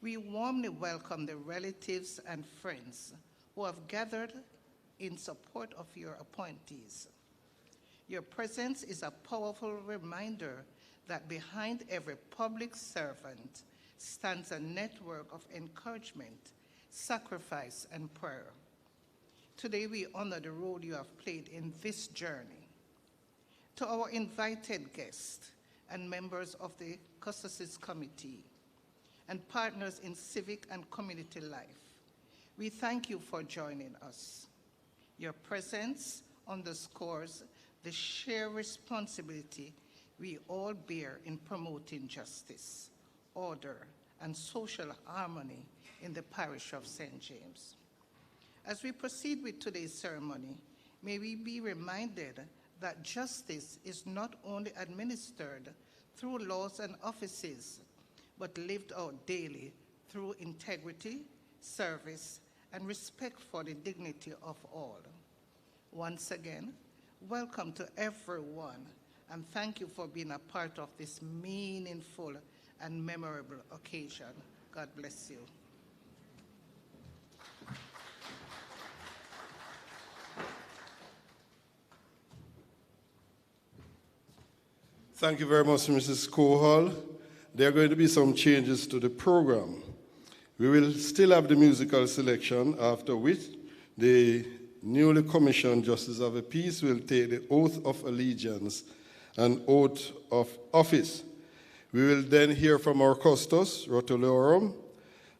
We warmly welcome the relatives and friends who have gathered in support of your appointees. Your presence is a powerful reminder that behind every public servant stands a network of encouragement, sacrifice, and prayer. Today we honor the role you have played in this journey. To our invited guests and members of the Custis Committee and partners in civic and community life, we thank you for joining us. Your presence underscores the shared responsibility we all bear in promoting justice, order, and social harmony in the parish of St. James. As we proceed with today's ceremony, may we be reminded that justice is not only administered through laws and offices, but lived out daily through integrity, service, and respect for the dignity of all. Once again, welcome to everyone, and thank you for being a part of this meaningful and memorable occasion. God bless you. Thank you very much, Mrs. Kohal. There are going to be some changes to the program. We will still have the musical selection, after which the newly commissioned Justice of the Peace will take the oath of allegiance and oath of office. We will then hear from our custos, Rotoliorum,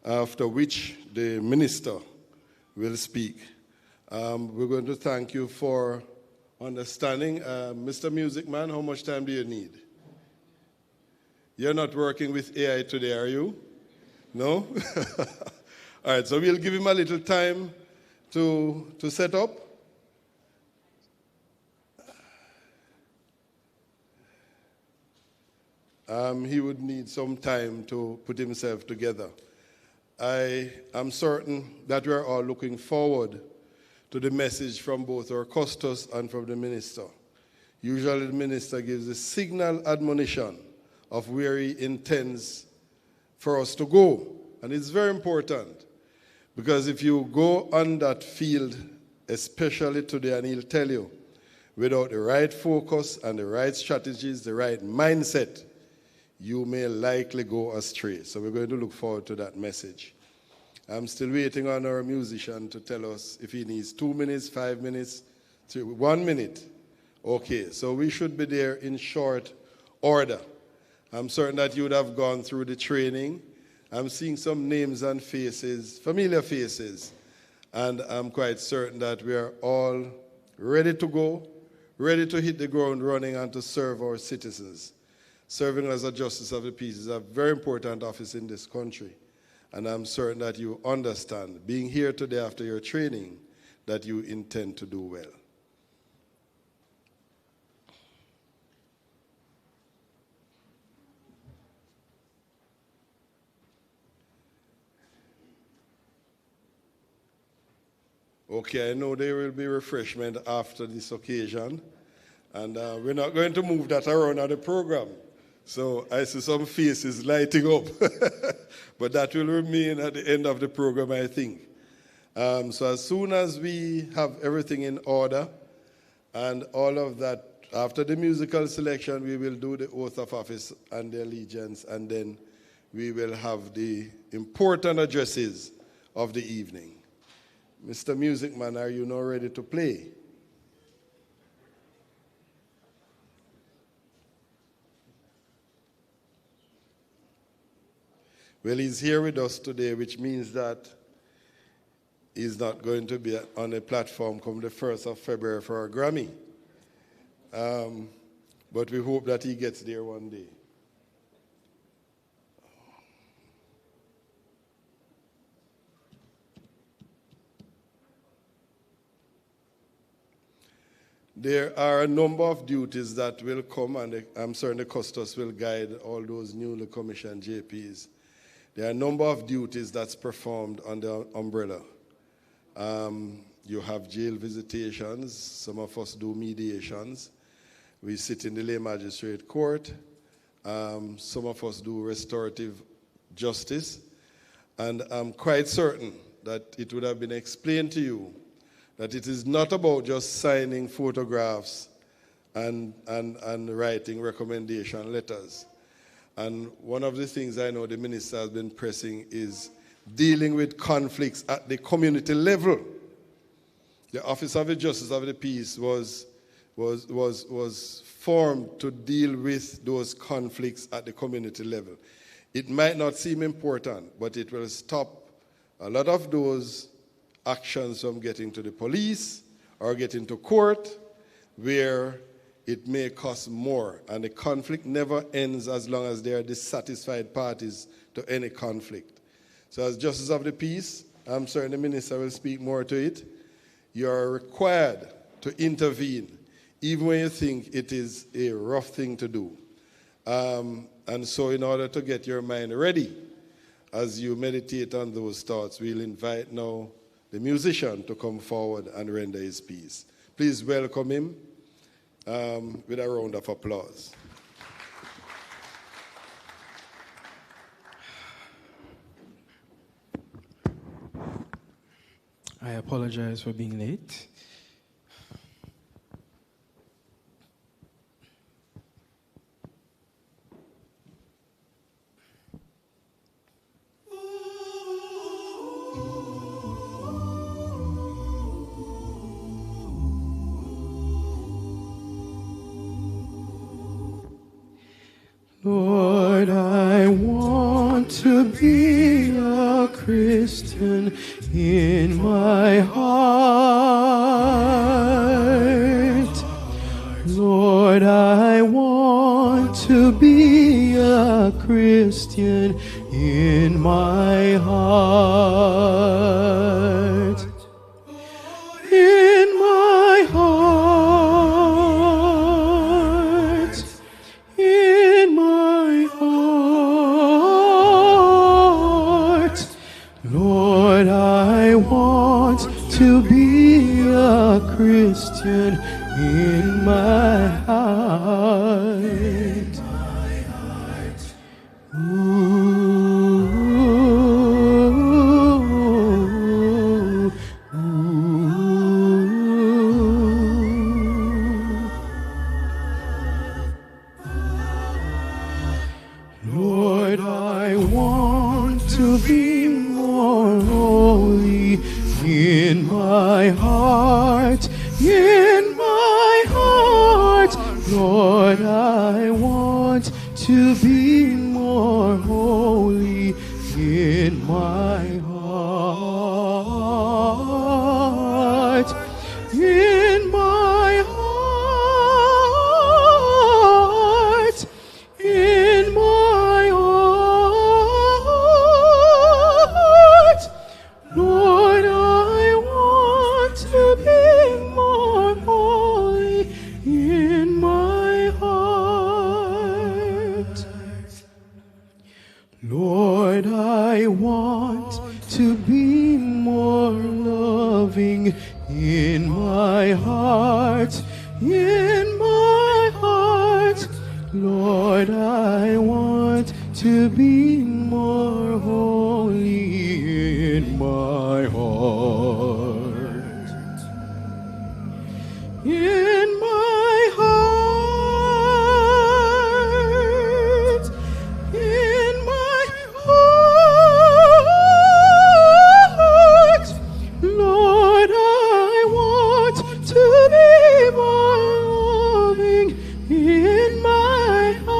after which the minister will speak. We're going to thank you for understanding. Mr. Music Man, how much time do you need? You're not working with AI today, are you? No? All right, so we'll give him a little time to set up. He would need some time to put himself together. I am certain that we are all looking forward to the message from both our custos and from the minister. Usually the minister gives a signal admonition of where he intends for us to go. And it's very important, because if you go on that field, especially today, and he'll tell you, without the right focus and the right strategies, the right mindset, you may likely go astray. So we're going to look forward to that message. I'm still waiting on our musician to tell us if he needs 2 minutes, 5 minutes, 1 minute. Okay, so we should be there in short order. I'm certain that you would have gone through the training. I'm seeing some names and faces, familiar faces, and I'm quite certain that we are all ready to go, ready to hit the ground running and to serve our citizens. Serving as a Justice of the Peace is a very important office in this country. And I'm certain that you understand, being here today after your training, that you intend to do well. Okay, I know there will be refreshment after this occasion, and we're not going to move that around on the program. So I see some faces lighting up, but that will remain at the end of the program, I think. So as soon as we have everything in order and all of that, after the musical selection, we will do the oath of office and the allegiance, and then we will have the important addresses of the evening. Mr. Music Man, are you now ready to play? Well, he's here with us today, which means that he's not going to be on a platform come the 1st of February for a Grammy. But we hope that he gets there one day. There are a number of duties that will come, and I'm certain the custos will guide all those newly commissioned JPs. There are a number of duties that's performed under umbrella. You have jail visitations. Some of us do mediations. We sit in the lay magistrate court. Some of us do restorative justice. And I'm quite certain that it would have been explained to you that it is not about just signing photographs and writing recommendation letters. And one of the things I know the minister has been pressing is dealing with conflicts at the community level. The Office of the Justice of the Peace was formed to deal with those conflicts at the community level. It might not seem important, but it will stop a lot of those actions from getting to the police or getting to court, where it may cost more. And the conflict never ends as long as there are dissatisfied parties to any conflict. So as Justice of the Peace, I'm certain the minister will speak more to it, you are required to intervene, even when you think it is a rough thing to do. And so in order to get your mind ready, as you meditate on those thoughts, we'll invite now the musician to come forward and render his piece. Please welcome him with a round of applause. I apologize for being late. Lord, I want to be a Christian in my heart. Lord, I want to be a Christian in my heart. In my heart. In my heart. Lord, I want to be a Christian in my heart. Lord, I want to be more holy in my heart, in my heart. Lord, I want to be more holy in my heart, in my heart, in my heart. Lord, I want to be more holy in my heart. Lord, I want to be more loving in my heart, in my heart. Lord, I want to be more holy in my heart. In my heart. In my heart. Lord, I want to be more loving in my heart.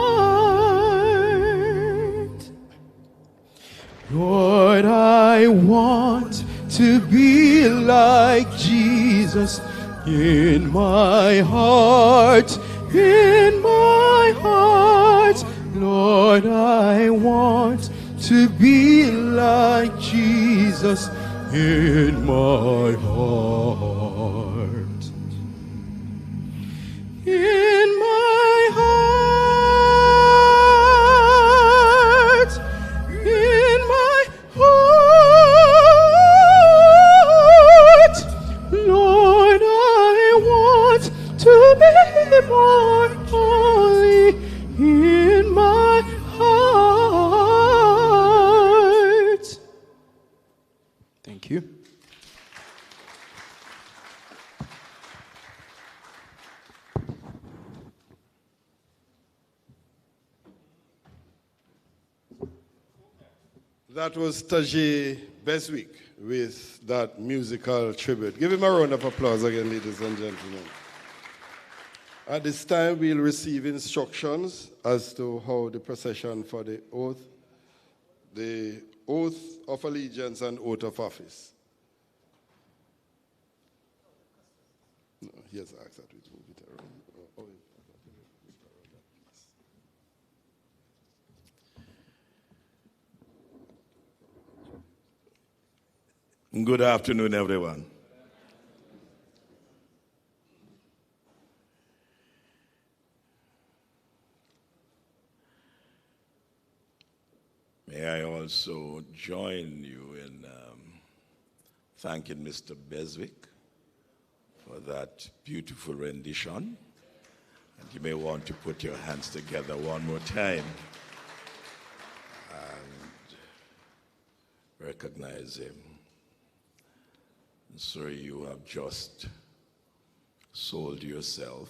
Lord, I want to be like Jesus in my heart, in my heart. Lord, I want to be like Jesus in my heart. In my heart, in my heart. Lord, I want to be more holy in my heart. Thank you. That was Tajay Beswick with that musical tribute. Give him a round of applause again, ladies and gentlemen. At this time, we'll receive instructions as to how the procession for the oath of allegiance and oath of office. No, he has asked that we move it around. Good afternoon, everyone. May I also join you in thanking Mr. Beswick for that beautiful rendition. And you may want to put your hands together one more time and recognize him. So you have just sold yourself,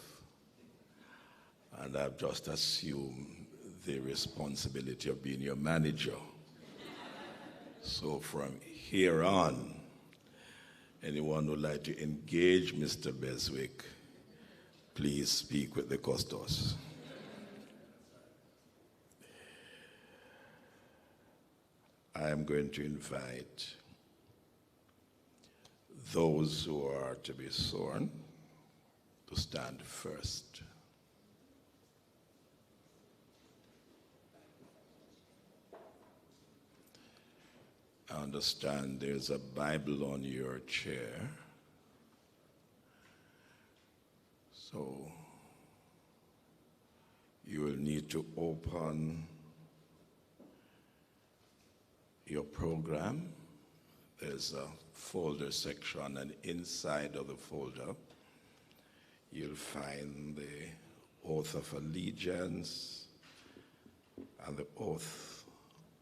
and I've just assumed the responsibility of being your manager. So from here on, anyone who would like to engage Mr. Beswick, please speak with the custos. I am going to invite those who are to be sworn to stand first. I understand there's a Bible on your chair. So you will need to open your program. There's a folder section, and inside of the folder, you'll find the oath of allegiance and the oath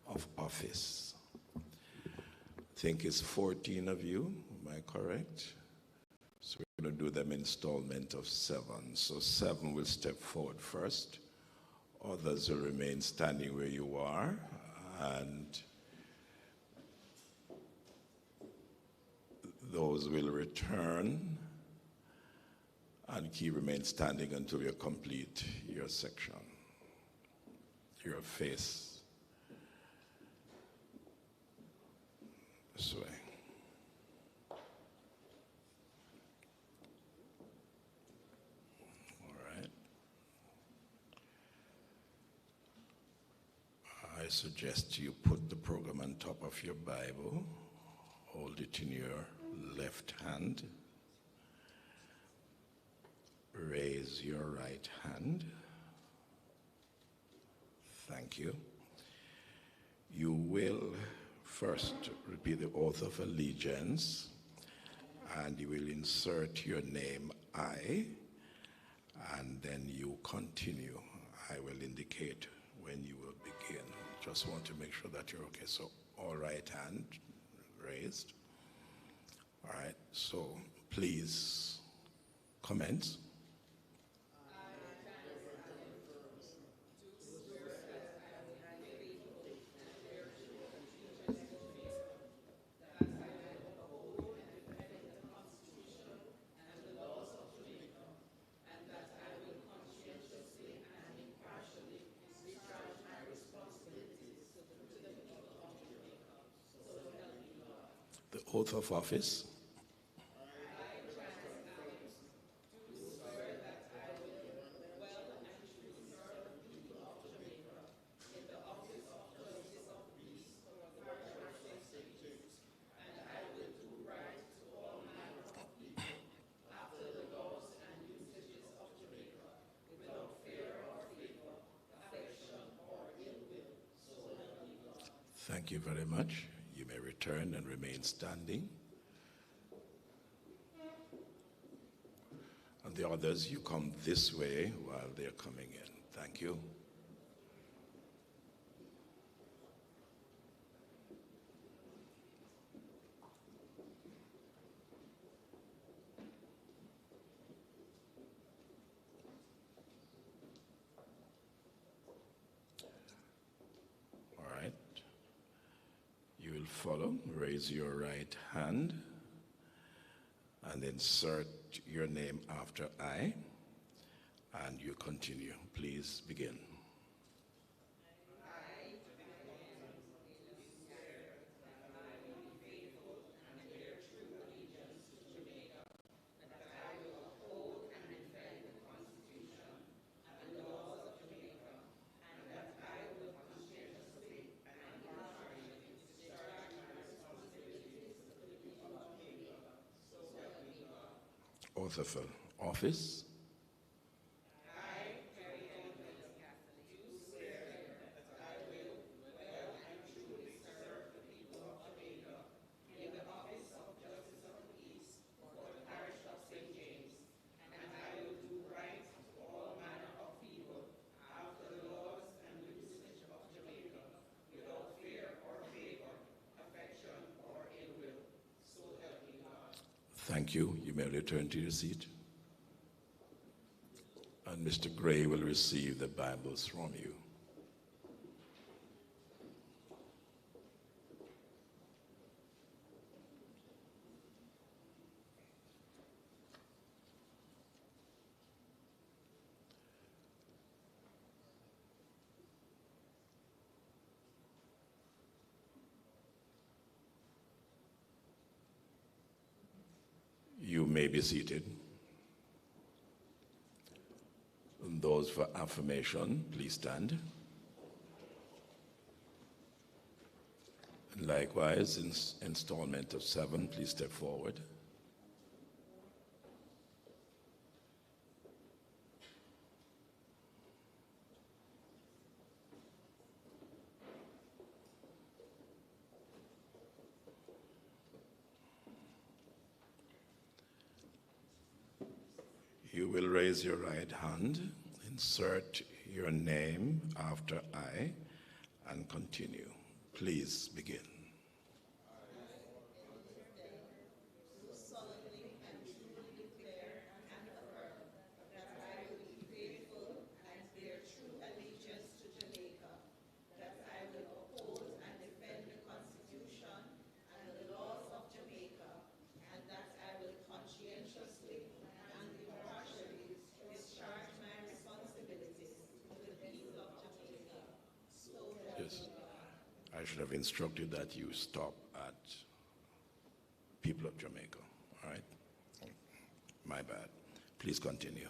of office. I think it's 14 of you, am I correct? So we're going to do them installment of 7. So 7 will step forward first. Others will remain standing where you are, and those will return and remain standing until you complete your section, your face. This way. All right. I suggest you put the program on top of your Bible, hold it in your left hand, raise your right hand. Thank you. You will first repeat the oath of allegiance, and you will insert your name, I, and then you continue. I will indicate when you will begin. Just want to make sure that you're okay. So, all right hand raised. All right, so please commence. The oath of office. Thank you very much. You may return and remain standing. And the others, you come this way while they're coming in. Thank you. follow. Raise your right hand and insert your name after I, and you continue. Please begin. Oath of office. Thank you. You may return to your seat. And Mr. Gray will receive the Bibles from you. You may be seated. And those for affirmation, please stand. And likewise, installment of 7, please step forward. You will raise your right hand, insert your name after I, and continue. Please begin. I should have instructed that you stop at people of Jamaica, all right? My bad. Please continue.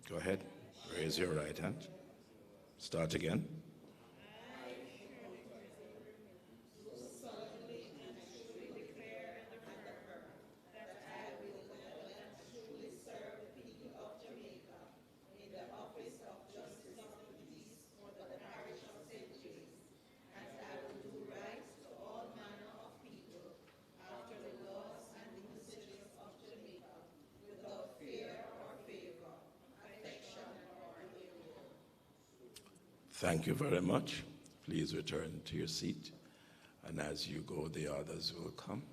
Go ahead. Raise your right hand. Start again. Thank you very much. Please return to your seat. And as you go, the others will come.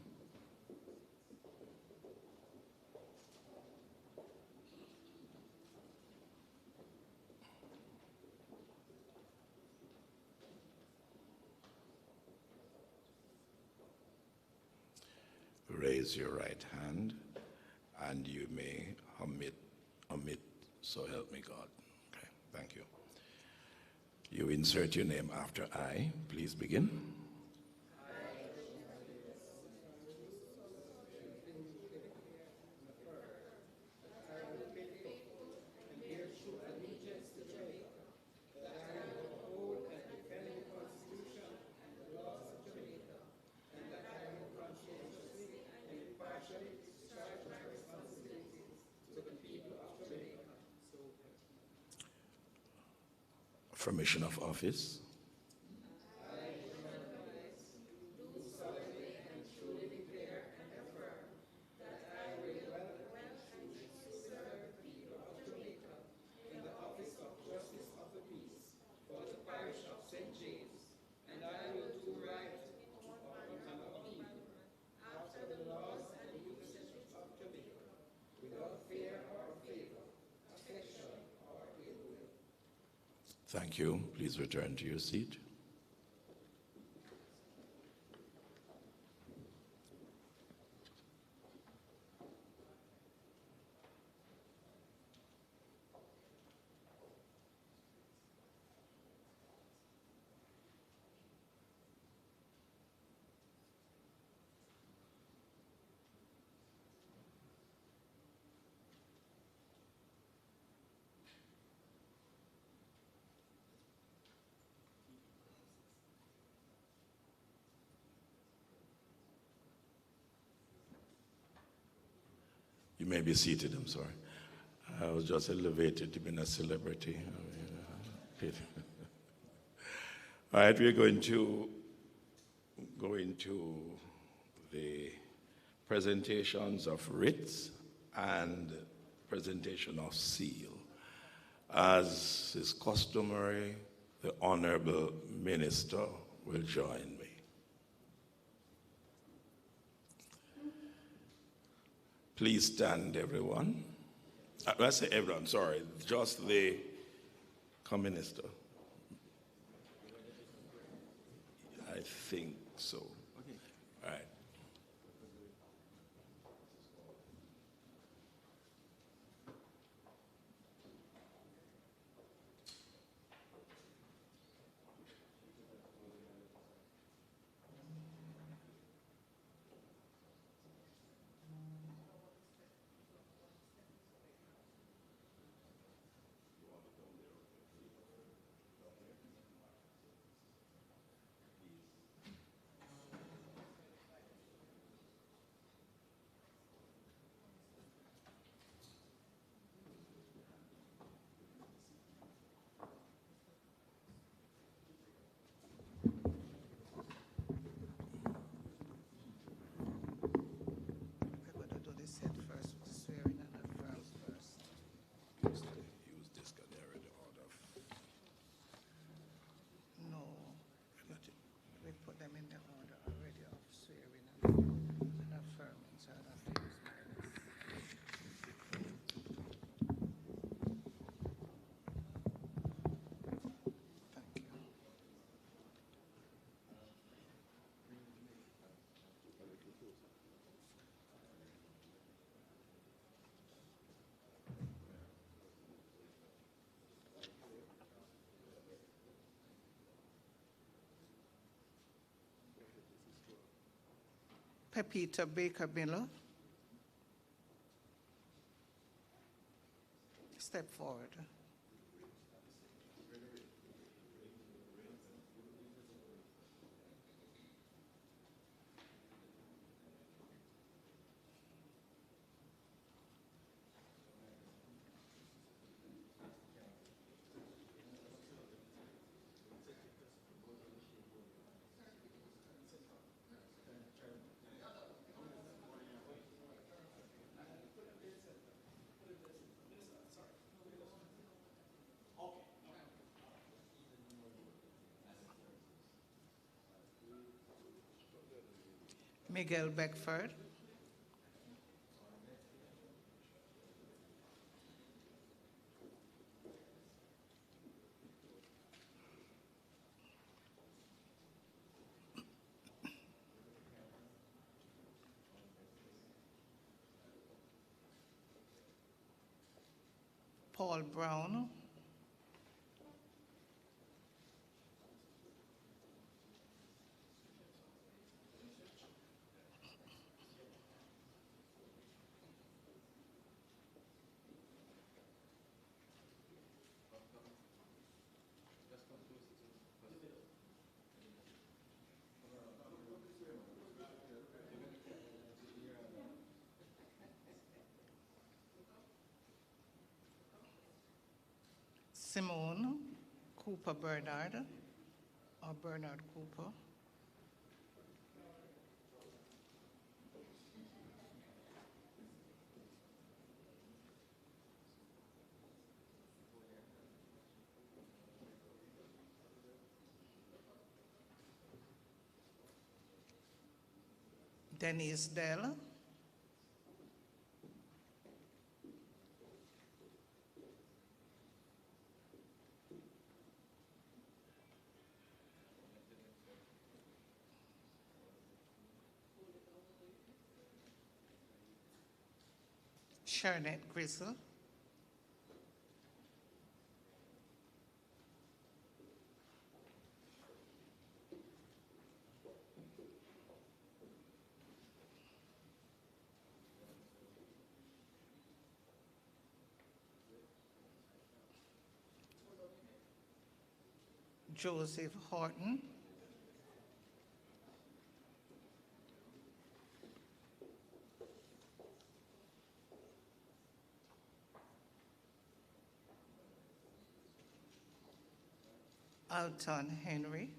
Raise your right hand, and you may omit, so help me God. Okay, thank you. You insert your name after I. Please begin. Affirmation of office. Thank you. Please return to your seat. You may be seated, I'm sorry. I was just elevated to being a celebrity. All right, we're going to go into the presentations of writs and presentation of seal. As is customary, the Honorable Minister will join me. Please stand, everyone. I say everyone, sorry, just the co-minister. I think so. Okay. All right. We're going to do this set first, the swearing and affirms first. Use this canary order. No, we put them in the order already of swearing and affirming, so I don't have to use mine. Thank you. Pepita Baker Miller. Step forward. Miguel Beckford. Paul Brown. Simone Cooper Bernard, or Bernard Cooper. Denise Dell. Sharnette Gristle. Joseph Horton. Alton Henry,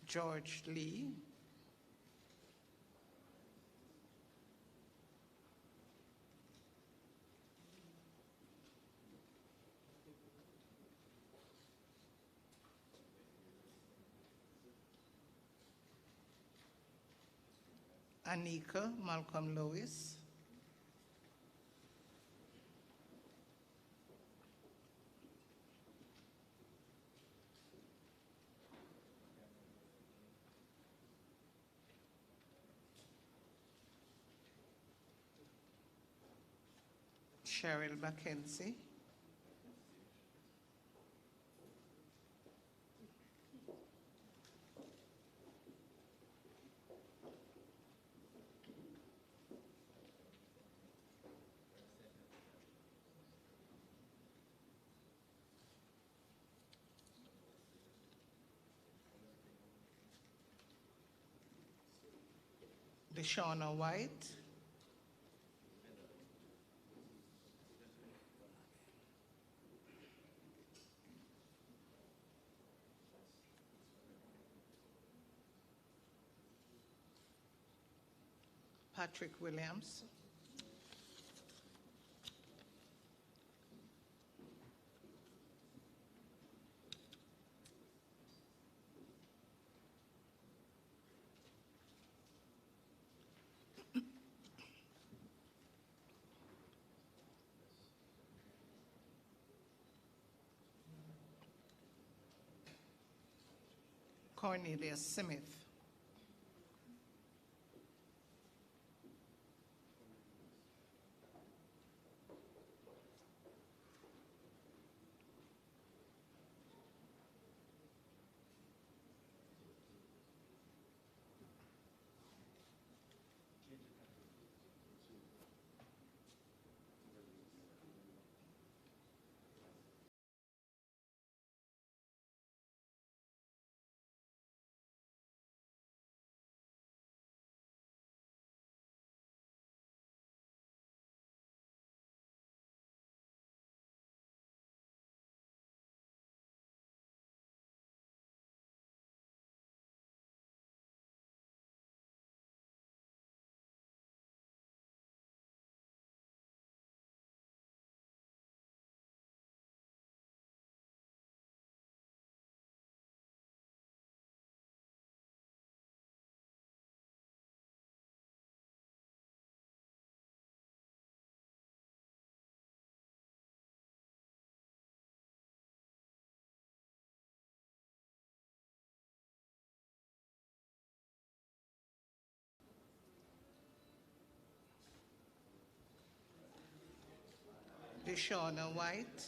George Lee, Anika Malcolm Lewis, Cheryl Mackenzie, Deshauna White, Patrick Williams, Cornelius Smith, Deshauna White,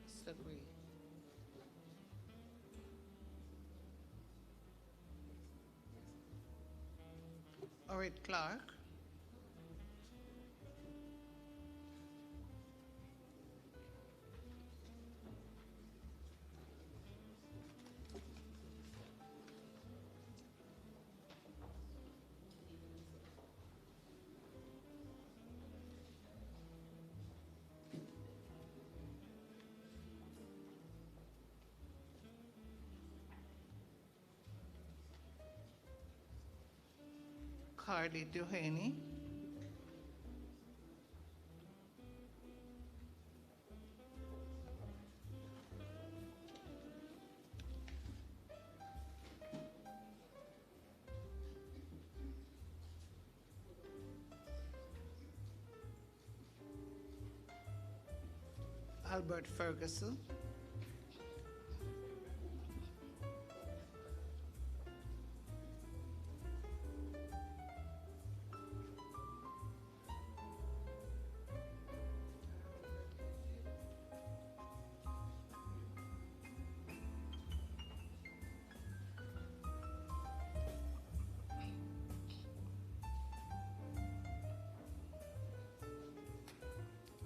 Mr. Gray, Orit Clark, Carly Duhaney, Albert Ferguson,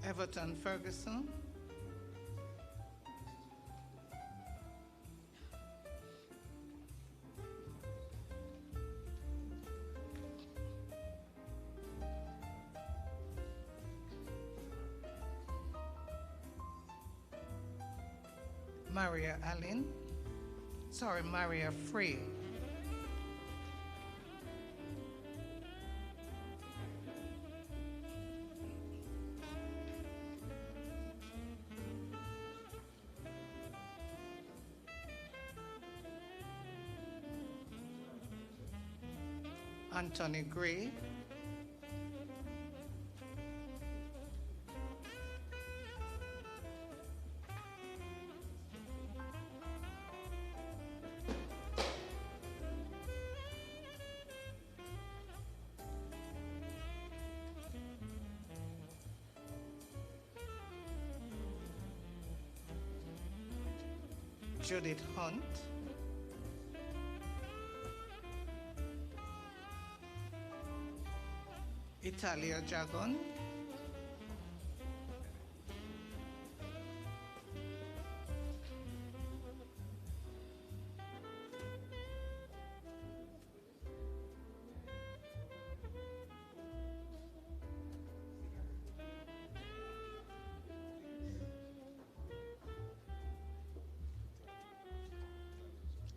Everton Ferguson, Maria Free, Anthony Gray, Judith Hunt, Italia Jagon,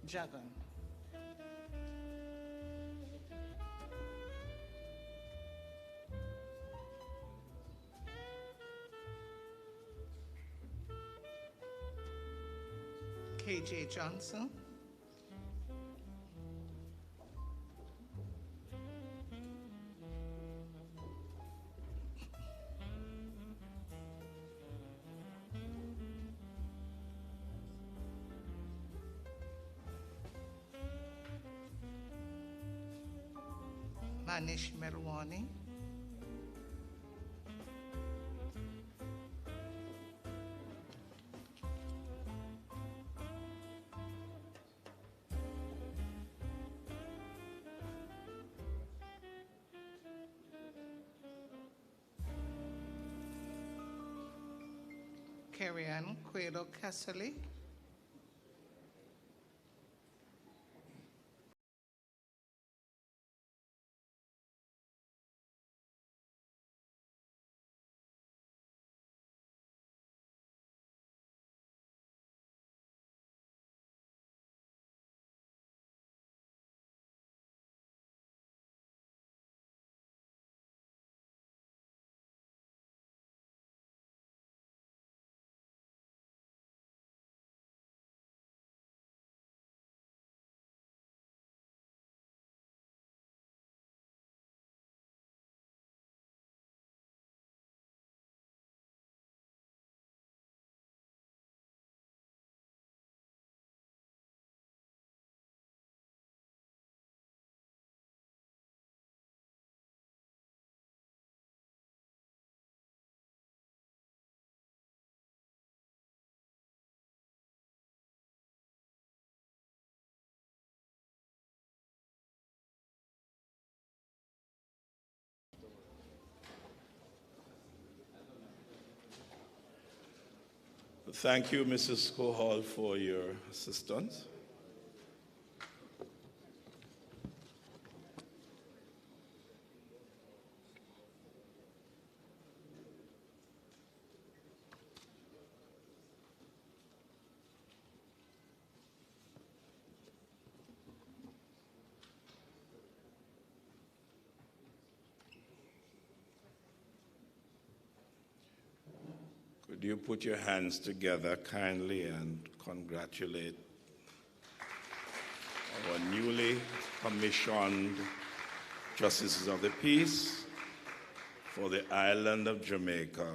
Jagon. KJ Johnson, Manish Melwani, Carrie-Ann Quayle Casserly, Thank you, Mrs. Cohall, for your assistance. Could you put your hands together kindly and congratulate our newly commissioned Justices of the Peace for the island of Jamaica,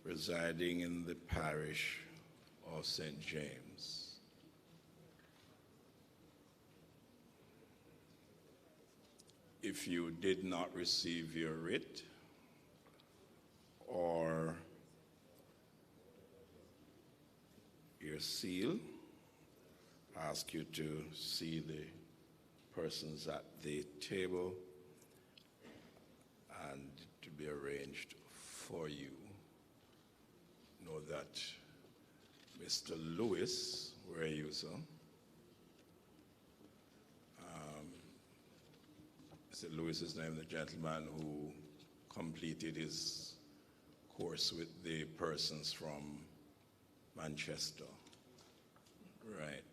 residing in the parish of St. James. If you did not receive your writ or your seal, I ask you to see the persons at the table and to be arranged for you. know that Mr. Lewis, where are you, sir? Mr. Lewis is named the gentleman who completed his course with the persons from Manchester. Right.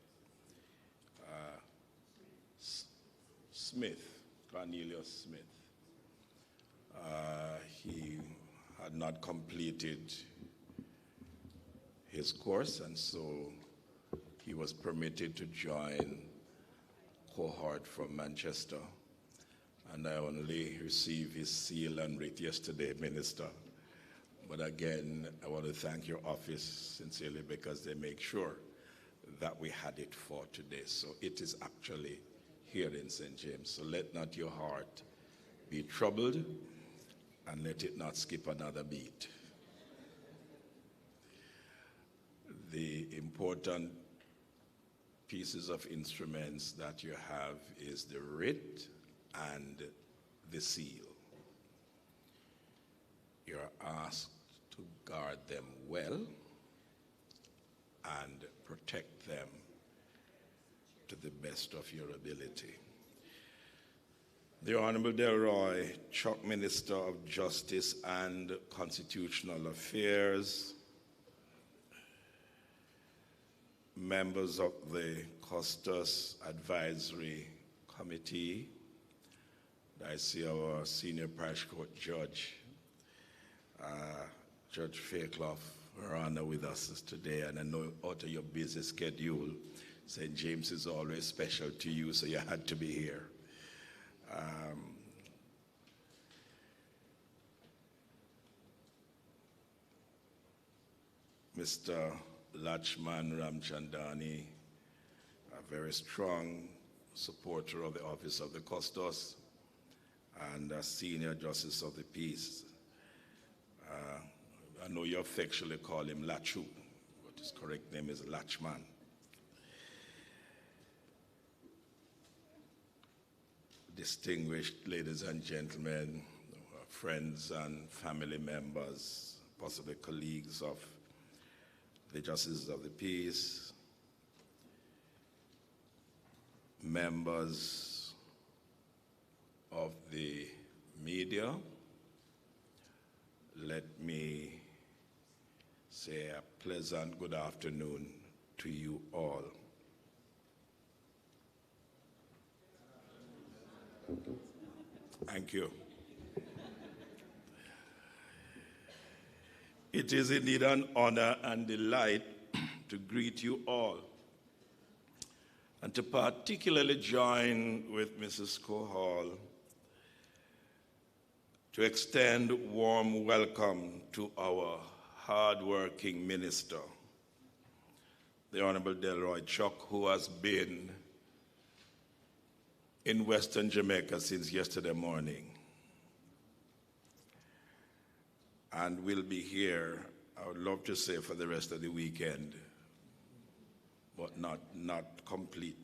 Smith, Cornelius Smith. He had not completed his course, and so he was permitted to join cohort from Manchester. And I only received his seal and writ yesterday, Minister. But again, I want to thank your office sincerely because they make sure that we had it for today. So it is actually here in St. James. So let not your heart be troubled and let it not skip another beat. The important pieces of instruments that you have is the writ and the seal. You're asked to guard them well and protect them to the best of your ability. The Honorable Delroy, Chuck Minister of Justice and Constitutional Affairs, members of the Custos Advisory Committee, I see our senior parish court judge, Judge Fairclough, are honor with us today, and I know out of your busy schedule, St. James is always special to you, so you had to be here. Mr. Lachman Ramchandani, a very strong supporter of the Office of the Custos and a senior Justice of the Peace. I know you affectionately call him Lachu, but his correct name is Lachman. Distinguished ladies and gentlemen, friends and family members, possibly colleagues of the Justices of the Peace, members of the media, let me say a pleasant good afternoon to you all. Thank you. It is indeed an honor and delight to greet you all and to particularly join with Mrs. Cohall to extend warm welcome to our hard-working minister, the Honorable Delroy Chuck, who has been in Western Jamaica since yesterday morning and will be here, I would love to say, for the rest of the weekend, but not completely.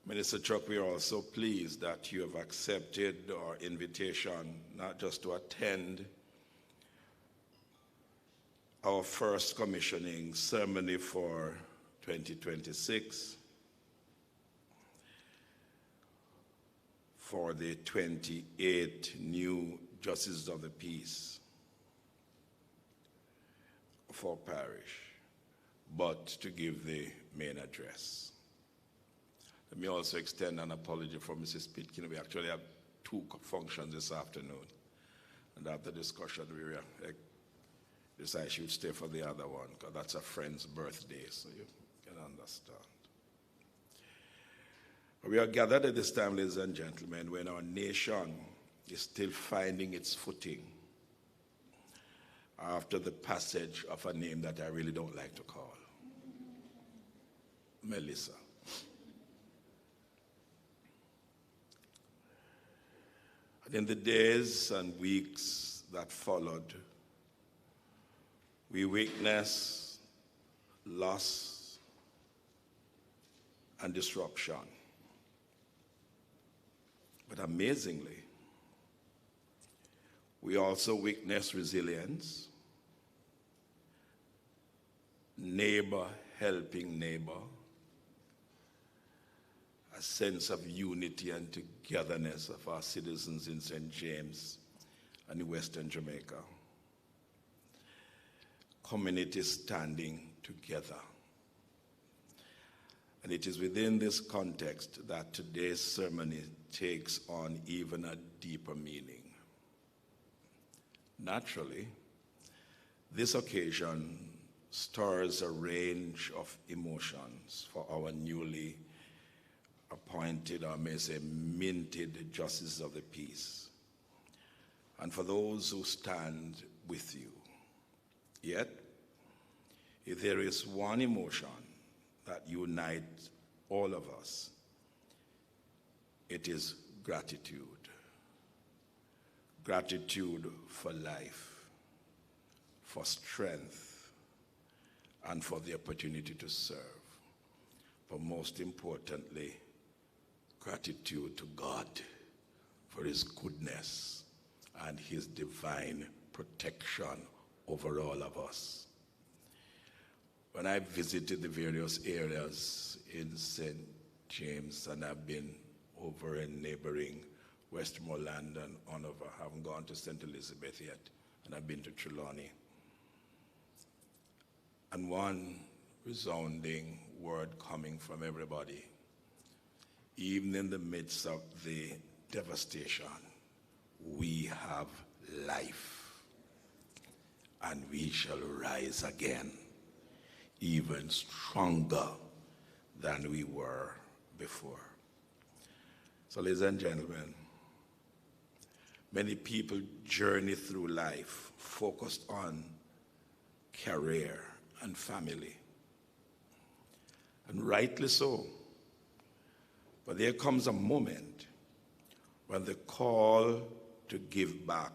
Minister Chuck, we are also pleased that you have accepted our invitation not just to attend our first commissioning ceremony for 2026 for the 28 new Justices of the Peace for parish, but to give the main address. Let me also extend an apology for Mrs. Pitkin. We actually have two functions this afternoon, and after discussion, we decided she would stay for the other one, because that's a friend's birthday, so you can understand. We are gathered at this time, ladies and gentlemen, when our nation is still finding its footing after the passage of a name that I really don't like to call, Melissa. And in the days and weeks that followed, we witnessed loss and disruption. But amazingly, We also witness resilience, neighbor helping neighbor, a sense of unity and togetherness of our citizens in St. James and in Western Jamaica. Communities standing together. And it is within this context that today's sermon takes on even a deeper meaning. Naturally, this occasion stirs a range of emotions for our newly appointed, or may say minted, justices of the peace, and for those who stand with you. Yet, if there is one emotion that unites all of us, it is gratitude. Gratitude for life, for strength, and for the opportunity to serve. But most importantly, gratitude to God for his goodness and his divine protection over all of us. When I visited the various areas in St. James, and I've been over in neighboring Westmoreland and Hanover, I haven't gone to St. Elizabeth yet, and I've been to Trelawney. And one resounding word coming from everybody, even in the midst of the devastation, we have life, and we shall rise again, even stronger than we were before. So, ladies and gentlemen, many people journey through life focused on career and family, and rightly so. But there comes a moment when the call to give back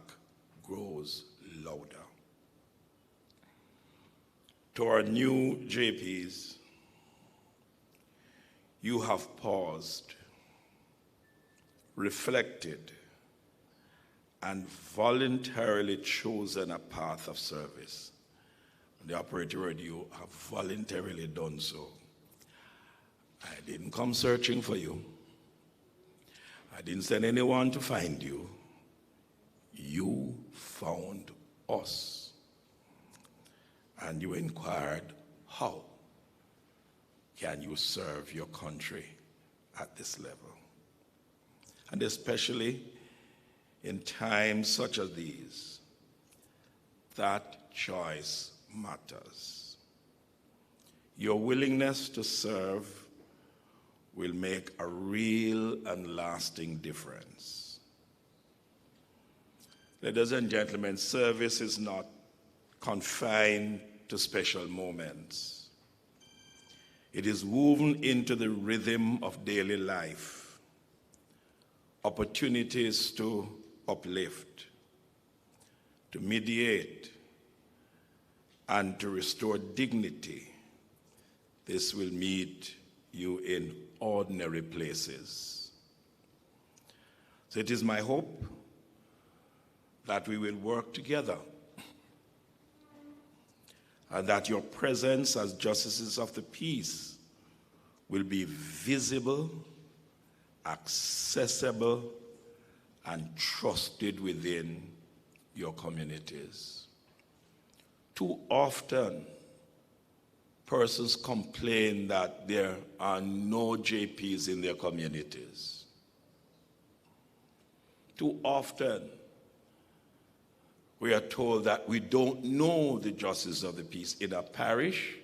grows louder. To our new JPs, you have paused, reflected, and voluntarily chosen a path of service. The operator word, you have voluntarily done so. I didn't come searching for you. I didn't send anyone to find you. You found us. And you inquired, how can you serve your country at this level? And especially in times such as these, that choice matters. Your willingness to serve will make a real and lasting difference. Ladies and gentlemen, service is not confined to special moments. It is woven into the rhythm of daily life. Opportunities to uplift, to mediate, and to restore dignity. This will meet you in ordinary places. So it is my hope that we will work together, and that your presence as justices of the peace will be visible, accessible, and trusted within your communities. Too often, persons complain that there are no JPs in their communities. Too often, we are told that we don't know the justice of the peace in a parish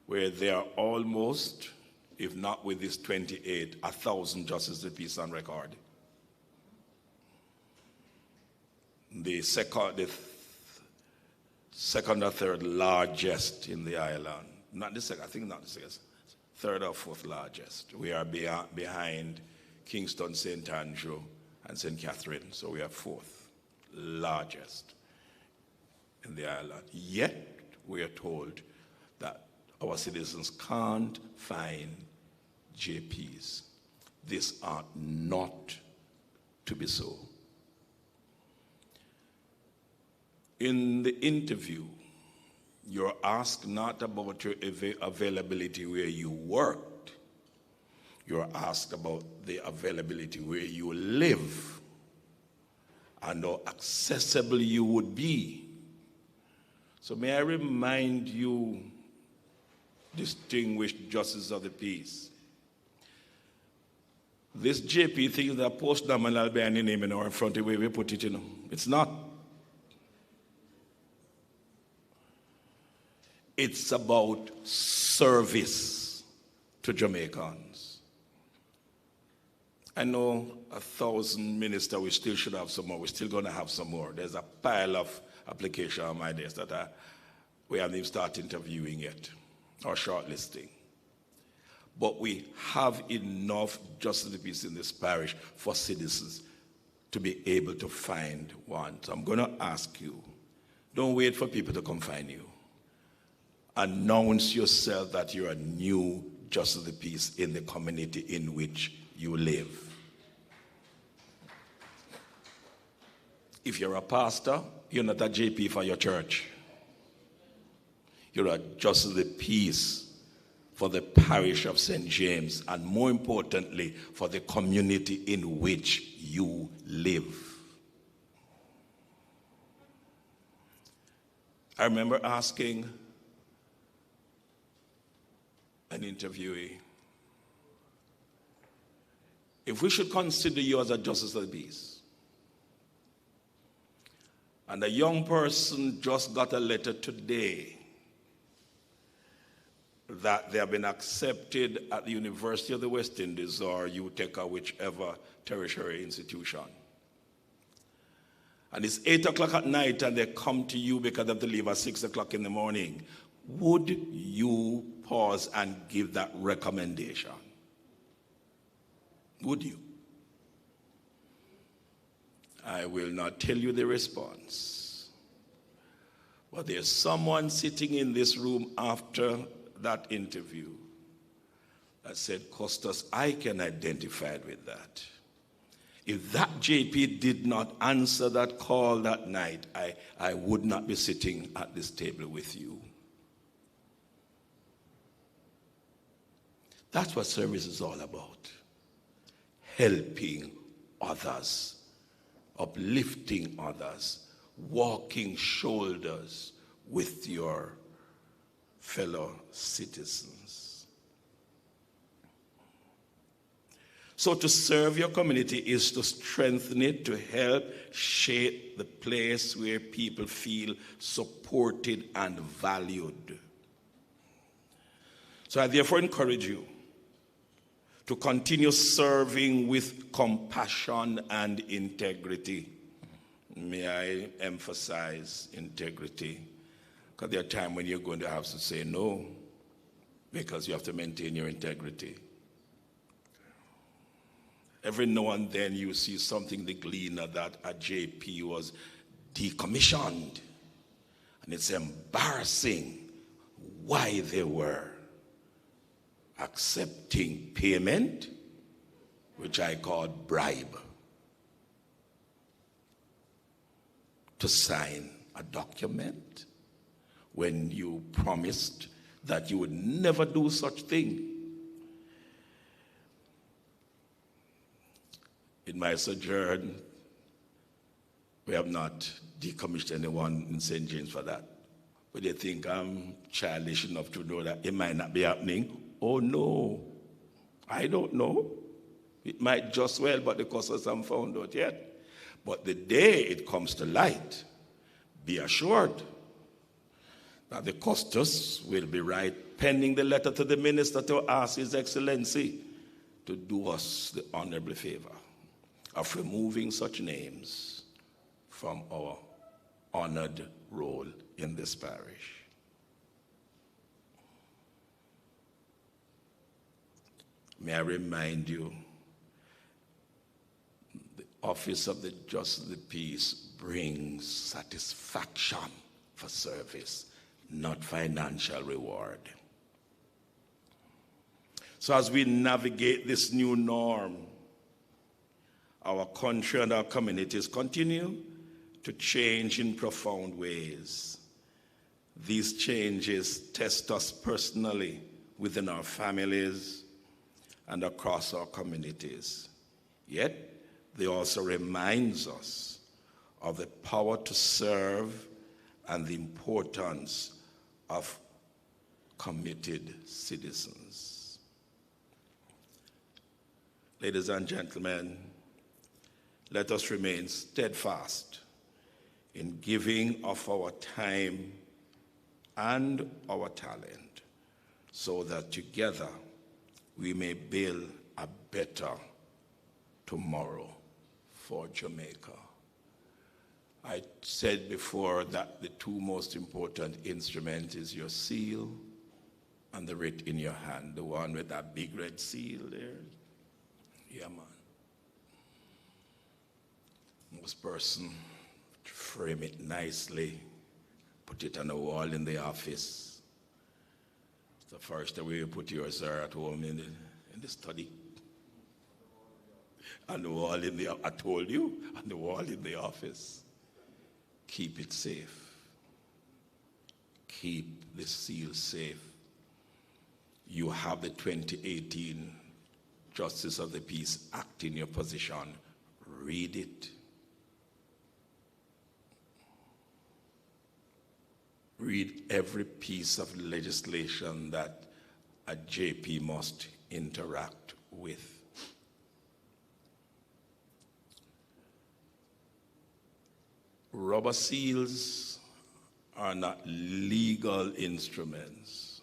where there are almost, if not with this 28, 1,000 justices of the peace on record. The second or third largest in the island. Not the second, I think not the second, third or fourth largest. We are behind Kingston, St. Andrew, and St. Catherine, so we are fourth largest in the island. Yet, we are told that our citizens can't find JPs. This ought not to be so. In the interview, you're asked not about your availability where you worked. You're asked about the availability where you live and how accessible you would be. So may I remind you, distinguished justices of the peace, this JP thing is a post-nominal by any name in our front of where we put it, It's not. It's about service to Jamaicans. I know 1,000 ministers, we still should have some more. We're still going to have some more. There's a pile of applications on my desk that we haven't even started interviewing yet or shortlisting. But we have enough justice of the peace in this parish for citizens to be able to find one. So I'm going to ask you, don't wait for people to come find you. Announce yourself that you're a new justice of the peace in the community in which you live. If you're a pastor, you're not a JP for your church. You're a justice of the peace for the parish of St. James, and more importantly, for the community in which you live. I remember asking an interviewee, if we should consider you as a justice of the peace, and a young person just got a letter today that they have been accepted at the University of the West Indies or UTEC or whichever tertiary institution. And it's 8 o'clock at night and they come to you because they have to leave at 6 o'clock in the morning. Would you pause and give that recommendation? Would you? I will not tell you the response. But there's someone sitting in this room after that interview that said, Costas, I can identify with that. If that JP did not answer that call that night, I would not be sitting at this table with you. That's what service is all about. Helping others, uplifting others, walking shoulders with your fellow citizens. So to serve your community is to strengthen it, to help shape the place where people feel supported and valued. So I therefore encourage you to continue serving with compassion and integrity. May I emphasize integrity? Because there are times when you're going to have to say no, because you have to maintain your integrity. Every now and then you see something, the gleaner, that a JP was decommissioned. And it's embarrassing why they were accepting payment, which I call bribe, to sign a document when you promised that you would never do such thing. In my sojourn, we have not decommissioned anyone in St. James for that. But they think I'm childish enough to know that it might not be happening. Oh no, I don't know. It might just well, but the causes haven't found out yet. But the day it comes to light, be assured that the custos will be right, pending the letter to the minister to ask His Excellency to do us the honorable favor of removing such names from our honored role in this parish. May I remind you, the office of the Justice of the Peace brings satisfaction for service, not financial reward. So as we navigate this new norm, our country and our communities continue to change in profound ways. These changes test us personally within our families and across our communities. Yet, they also reminds us of the power to serve and the importance of committed citizens. Ladies and gentlemen, let us remain steadfast in giving of our time and our talent so that together we may build a better tomorrow for Jamaica. I said before that the two most important instruments is your seal and the writ in your hand, the one with that big red seal there. Yeah, man. Most person frame it nicely, put it on the wall in the office. It's the first way you put yours there at home in the study. On the wall in the, I told you, on the wall in the office. Keep it safe. Keep the seal safe. You have the 2018 Justice of the Peace Act in your possession. Read it. Read every piece of legislation that a JP must interact with. Rubber seals are not legal instruments.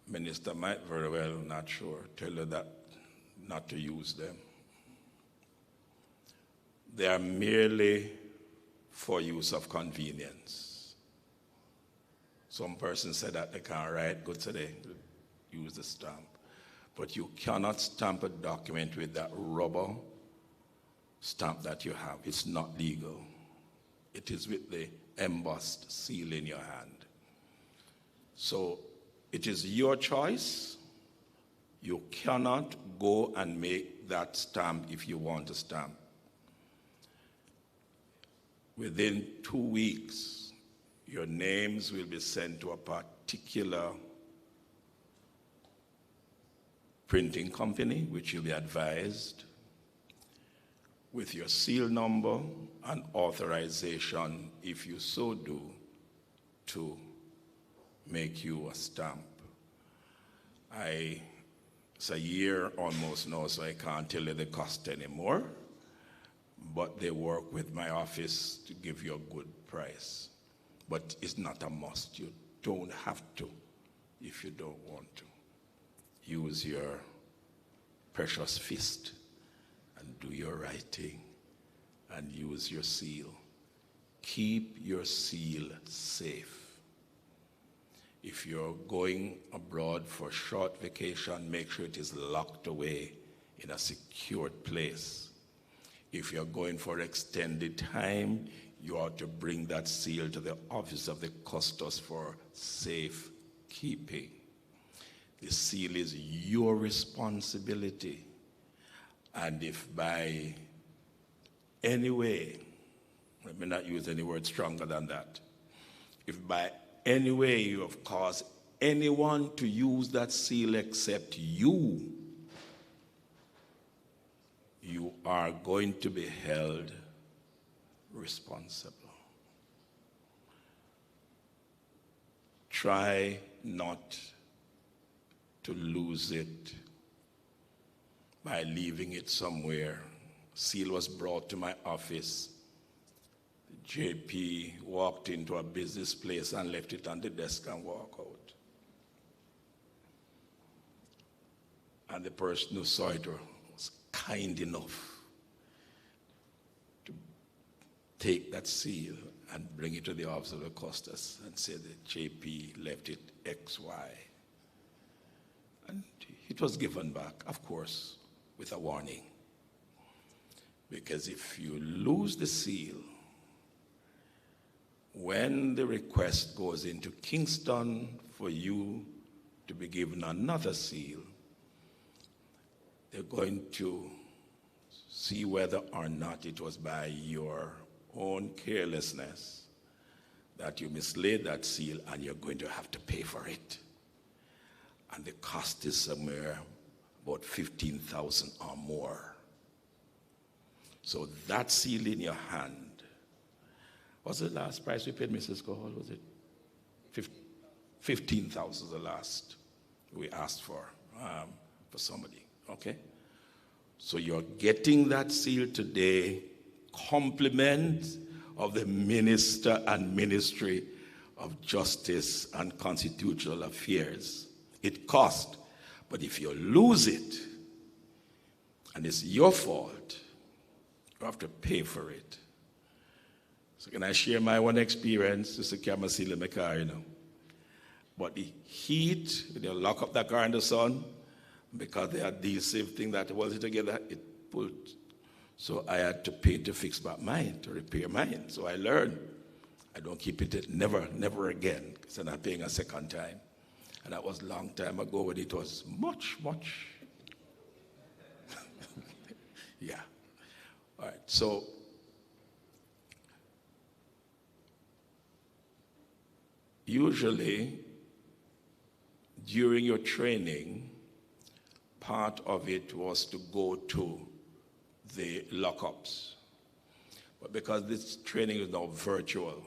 Minister might very well, not sure, tell you that not to use them. They are merely for use of convenience. Some person said that they can't write good today, use the stamp. But you cannot stamp a document with that rubber stamp that you have. It's not legal. It is with the embossed seal in your hand. So it is your choice. You cannot go and make that stamp if you want a stamp. Within 2 weeks, your names will be sent to a particular printing company, which you'll be advised, with your seal number and authorization, if you so do, to make you a stamp. It's a year almost now, so I can't tell you the cost anymore, but they work with my office to give you a good price. But it's not a must. You don't have to if you don't want to. Use your precious fist and do your writing and use your seal. Keep your seal safe. If you're going abroad for a short vacation, make sure it is locked away in a secured place. If you're going for extended time, you ought to bring that seal to the office of the custos for safe keeping. The seal is your responsibility. And if by any way, let me not use any word stronger than that, if by any way you have caused anyone to use that seal except you, you are going to be held responsible. Try not to lose it by leaving it somewhere. Seal was brought to my office. JP walked into a business place and left it on the desk and walked out. And the person who saw it was kind enough to take that seal and bring it to the office of the custos and say that JP left it XY. And it was given back, of course, with a warning. Because if you lose the seal, when the request goes into Kingston for you to be given another seal, they're going to see whether or not it was by your own carelessness that you mislaid that seal, and you're going to have to pay for it. And the cost is somewhere about 15,000 or more. So that seal in your hand, what's the last price we paid, Mrs. Kohol? Was it 15,000 the last we asked for somebody, okay? So you're getting that seal today, compliment of the Minister and Ministry of Justice and Constitutional Affairs. It cost, but if you lose it, and it's your fault, you have to pay for it. So can I share my one experience? Just to camera seal in my car, you know. But the heat, when you lock up that car in the sun, because they had these same thing that held it together, it pulled. So I had to pay to fix back mine, to repair mine. So I learned. I don't keep it, never again, because I'm not paying a second time. And that was a long time ago when it was much. Yeah. All right, so usually during your training, part of it was to go to the lockups. But because this training is now virtual,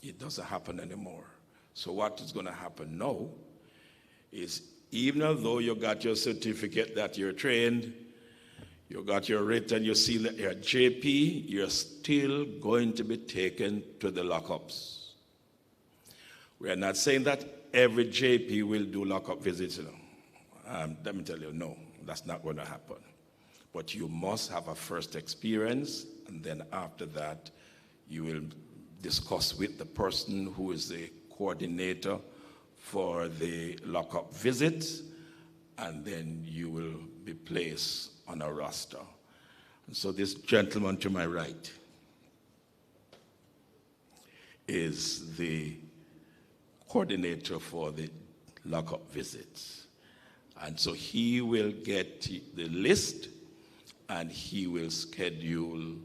it doesn't happen anymore. So what is going to happen now is, even though you got your certificate that you're trained, you got your writ and you seal that you're JP, you're still going to be taken to the lockups. We are not saying that every JP will do lockup visits. You know. Let me tell you, no, that's not going to happen. But you must have a first experience, and then after that, you will discuss with the person who is the coordinator for the lockup visits, and then you will be placed on a roster. And so this gentleman to my right is the coordinator for the lockup visits. And so he will get the list, and he will schedule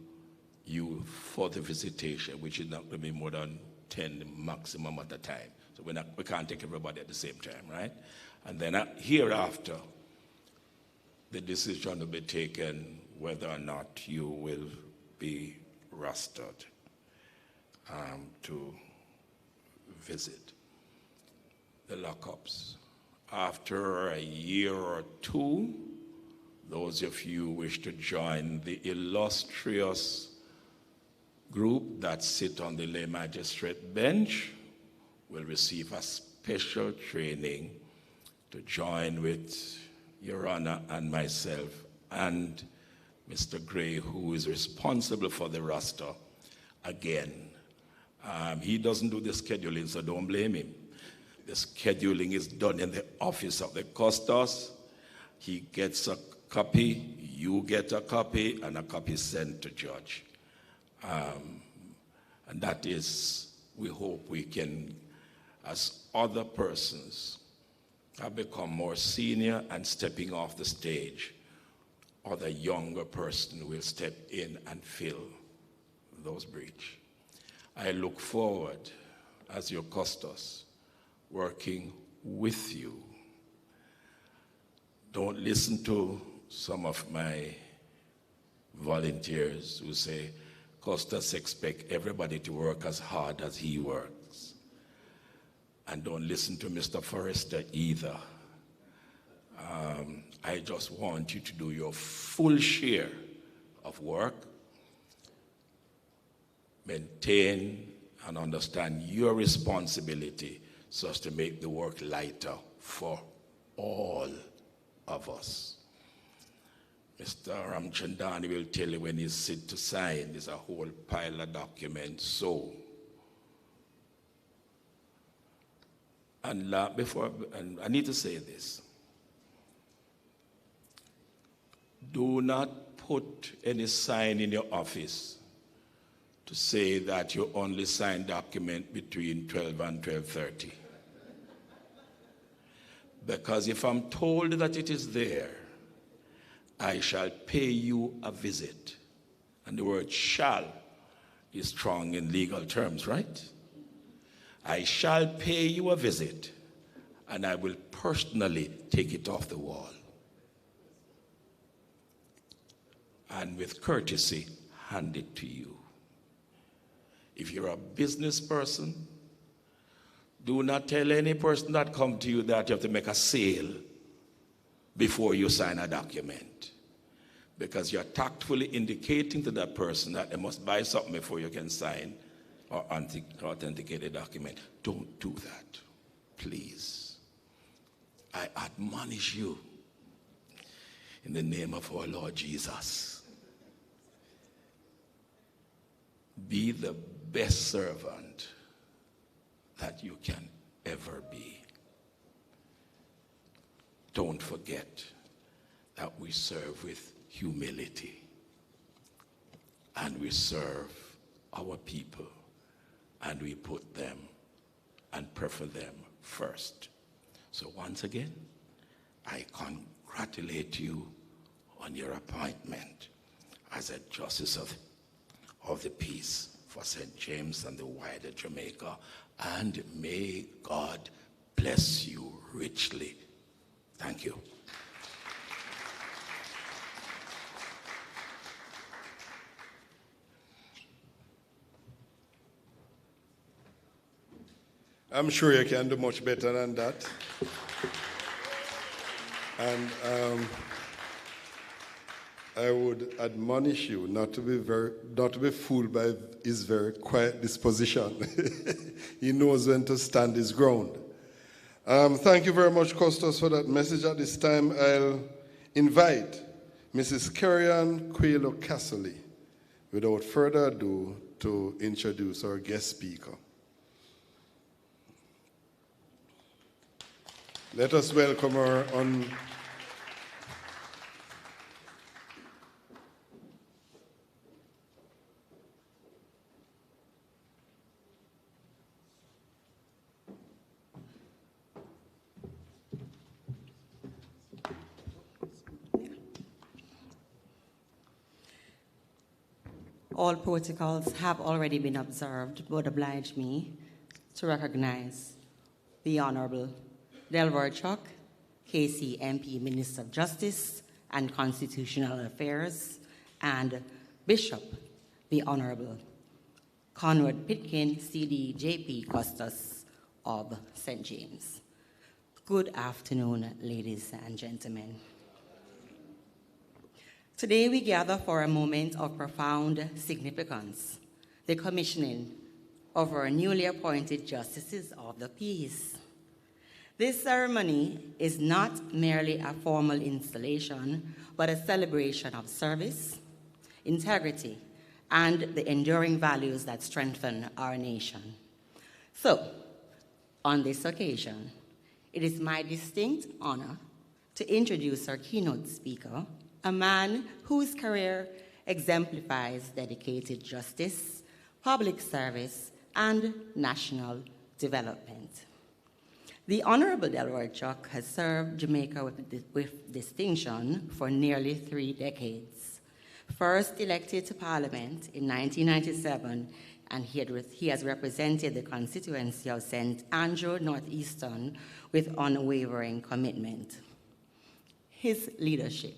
you for the visitation, which is not going to be more than 10 maximum at a time. So we can't take everybody at the same time, right? And then hereafter, the decision will be taken whether or not you will be rostered to visit the lockups. After a year or two, those of you who wish to join the illustrious group that sit on the lay magistrate bench will receive a special training to join with Your Honor and myself and Mr. Gray, who is responsible for the roster again. He doesn't do the scheduling, so don't blame him. The scheduling is done in the office of the custos. He gets a copy, you get a copy, and a copy sent to judge. And that is, we hope we can, as other persons have become more senior and stepping off the stage, other younger person will step in and fill those breach. I look forward, as your custos, working with you. Don't listen to some of my volunteers who say, Custos expect everybody to work as hard as he works. And don't listen to Mr. Forrester either. I just want you to do your full share of work, maintain and understand your responsibility so as to make the work lighter for all of us. Mr. Ramchandani will tell you when he's sit to sign, there's a whole pile of documents. So, and I need to say this. Do not put any sign in your office to say that you only sign document between 12 and 12:30. Because if I'm told that it is there, I shall pay you a visit. And the word shall is strong in legal terms, right? I shall pay you a visit, and I will personally take it off the wall. And with courtesy, hand it to you. If you're a business person, do not tell any person that come to you that you have to make a sale before you sign a document, because you're tactfully indicating to that person that they must buy something before you can sign or authenticate a document. Don't do that, please. I admonish you in the name of our Lord Jesus. Be the best servant that you can ever be. Don't forget that we serve with humility, and we serve our people, and we put them and prefer them first. So once again, I congratulate you on your appointment as a justice of the peace for St. James and the wider Jamaica, and may God bless you richly. Thank you. I'm sure you can do much better than that. And I would admonish you not to be fooled by his very quiet disposition. He knows when to stand his ground. Thank you very much, Costas, for that message. At this time, I'll invite Mrs. Carrie-Ann Quayle-Casserly, without further ado, to introduce our guest speaker. Let us welcome her on All protocols have already been observed, but oblige me to recognize the Honorable Delroy Chuck, KC MP, Minister of Justice and Constitutional Affairs, and Bishop, the Honorable Conrad Pitkin, CD JP Costas of St. James. Good afternoon, ladies and gentlemen. Today we gather for a moment of profound significance, the commissioning of our newly appointed justices of the peace. This ceremony is not merely a formal installation, but a celebration of service, integrity, and the enduring values that strengthen our nation. So, on this occasion, it is my distinct honor to introduce our keynote speaker, a man whose career exemplifies dedicated justice, public service, and national development. The Honorable Delroy Chuck has served Jamaica with distinction for nearly 3 decades. First elected to Parliament in 1997, and he has represented the constituency of St. Andrew Northeastern with unwavering commitment. His leadership,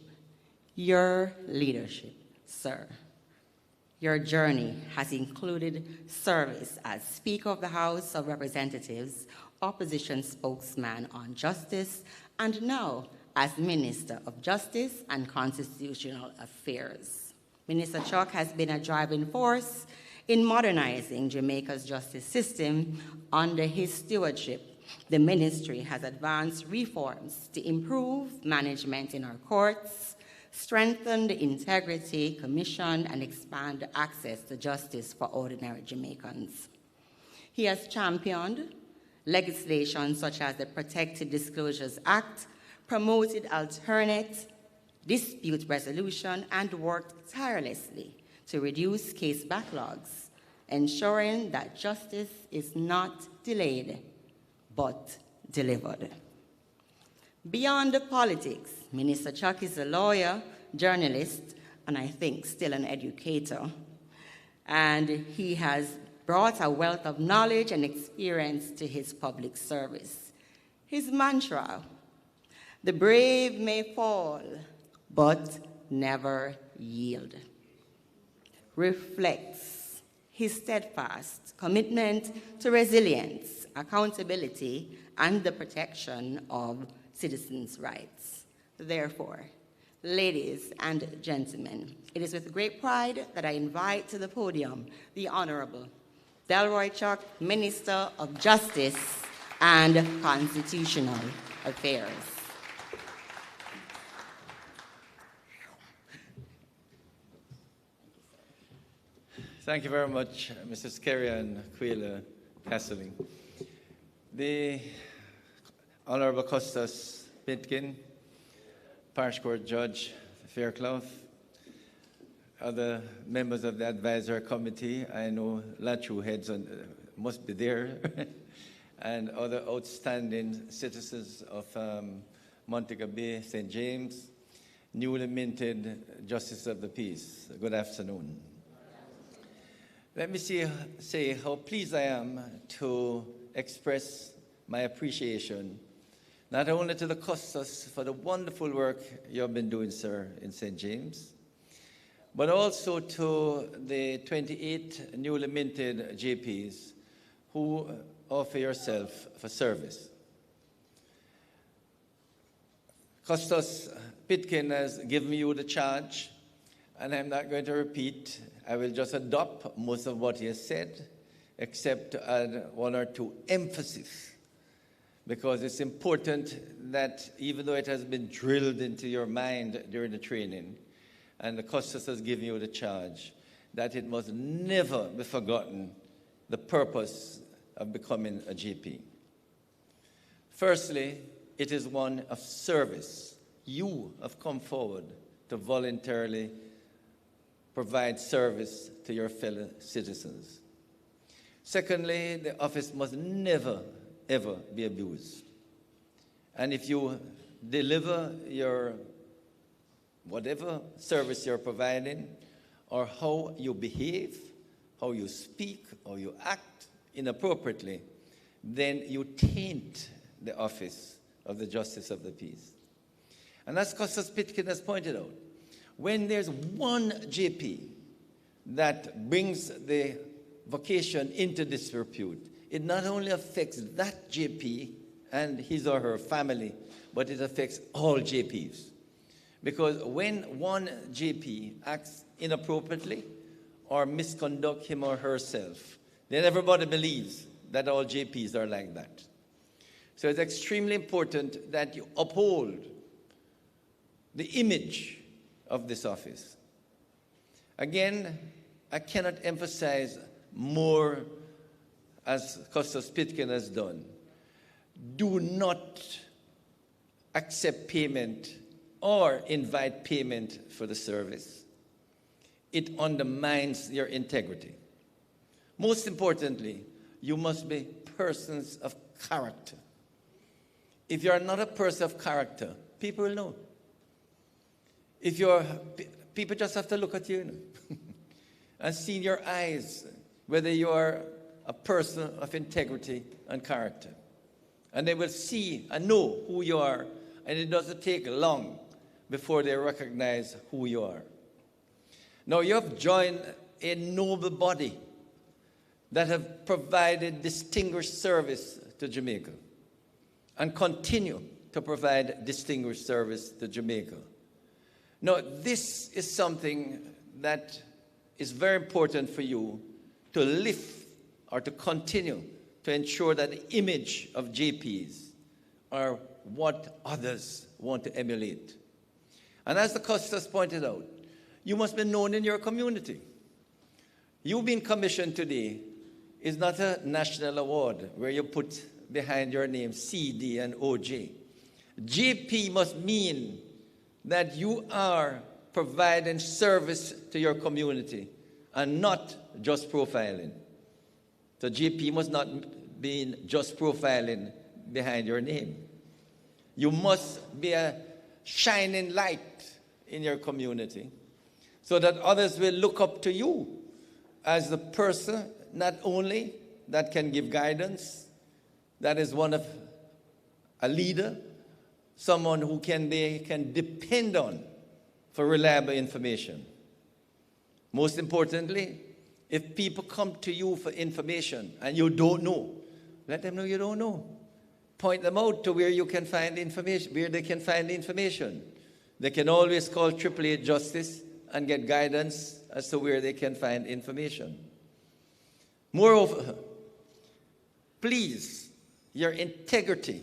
your leadership, sir. Your journey has included service as Speaker of the House of Representatives, opposition spokesman on justice, and now as Minister of Justice and Constitutional Affairs. Minister Chuck has been a driving force in modernizing Jamaica's justice system. Under his stewardship, the ministry has advanced reforms to improve management in our courts, strengthen the integrity, commission, and expand access to justice for ordinary Jamaicans. He has championed legislation such as the Protected Disclosures Act, promoted alternate dispute resolution, and worked tirelessly to reduce case backlogs, ensuring that justice is not delayed, but delivered. Beyond the politics, Minister Chuck is a lawyer, journalist, and I think still an educator. And he has brought a wealth of knowledge and experience to his public service. His mantra, "The brave may fall, but never yield," reflects his steadfast commitment to resilience, accountability, and the protection of citizens' rights. Therefore, ladies and gentlemen, it is with great pride that I invite to the podium the Honorable Delroy Chuck, Minister of Justice and Constitutional Affairs. Thank you very much, Mrs. Kerry and Quila Castling. The Honorable Custis Pitkin, Parish Court Judge Fairclough, other members of the Advisory Committee, I know Lachu heads must be there, and other outstanding citizens of Montego Bay, St. James, newly minted Justice of the Peace. Good afternoon. Let me say how pleased I am to express my appreciation, not only to the Custos for the wonderful work you have been doing, sir, in St. James, but also to the 28 newly minted JPs who offer yourself for service. Custos Pitkin has given you the charge, and I'm not going to repeat. I will just adopt most of what he has said, except to add one or two emphases, because it's important that even though it has been drilled into your mind during the training, and the Custos has given you the charge, that it must never be forgotten the purpose of becoming a GP. Firstly, it is one of service. You have come forward to voluntarily provide service to your fellow citizens. Secondly, the office must never, ever be abused. And if you deliver your whatever service you're providing, or how you behave, how you speak, or you act inappropriately, then you taint the office of the Justice of the Peace. And as Custis Pitkin has pointed out, when there's one JP that brings the vocation into disrepute, it not only affects that JP and his or her family, but it affects all JPs. Because when one JP acts inappropriately or misconduct him or herself, then everybody believes that all JPs are like that. So it's extremely important that you uphold the image of this office. Again, I cannot emphasize more, as Custis Pitkin has done. Do not accept payment or invite payment for the service. It undermines your integrity. Most importantly, you must be persons of character. If you are not a person of character, people will know. If you're, people just have to look at you, and see in your eyes whether you are a person of integrity and character. And they will see and know who you are, and it doesn't take long before they recognize who you are. Now, you have joined a noble body that have provided distinguished service to Jamaica and continue to provide distinguished service to Jamaica. Now, this is something that is very important for you to lift or to continue to ensure that the image of JPs are what others want to emulate. And as the Custis pointed out, you must be known in your community. You being commissioned today is not a national award where you put behind your name CD and OJ. JP must mean that you are providing service to your community and not just profiling. So JP must not be just profiling behind your name. You must be a shining light in your community so that others will look up to you as the person not only that can give guidance, that is one of a leader, someone who they can depend on for reliable information. Most importantly, if people come to you for information and you don't know, let them know you don't know. Point them out to where you can find information, where they can find the information. They can always call AAA Justice and get guidance as to where they can find information. Moreover, please, your integrity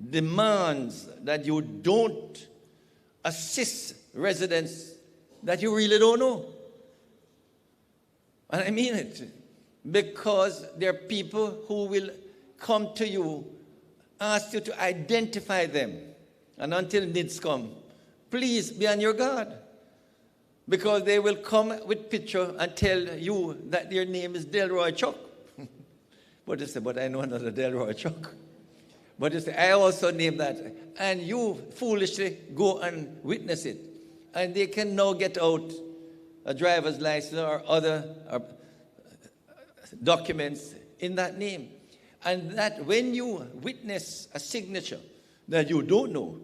demands that you don't assist residents that you really don't know. And I mean it, because there are people who will come to you, ask you to identify them. And until needs come, please be on your guard. Because they will come with picture and tell you that their name is Delroy Chuck. But they say, but I know another Delroy Chuck. But they say, I also name that. And you foolishly go and witness it. And they can now get out a driver's license or other documents in that name. And that when you witness a signature that you don't know,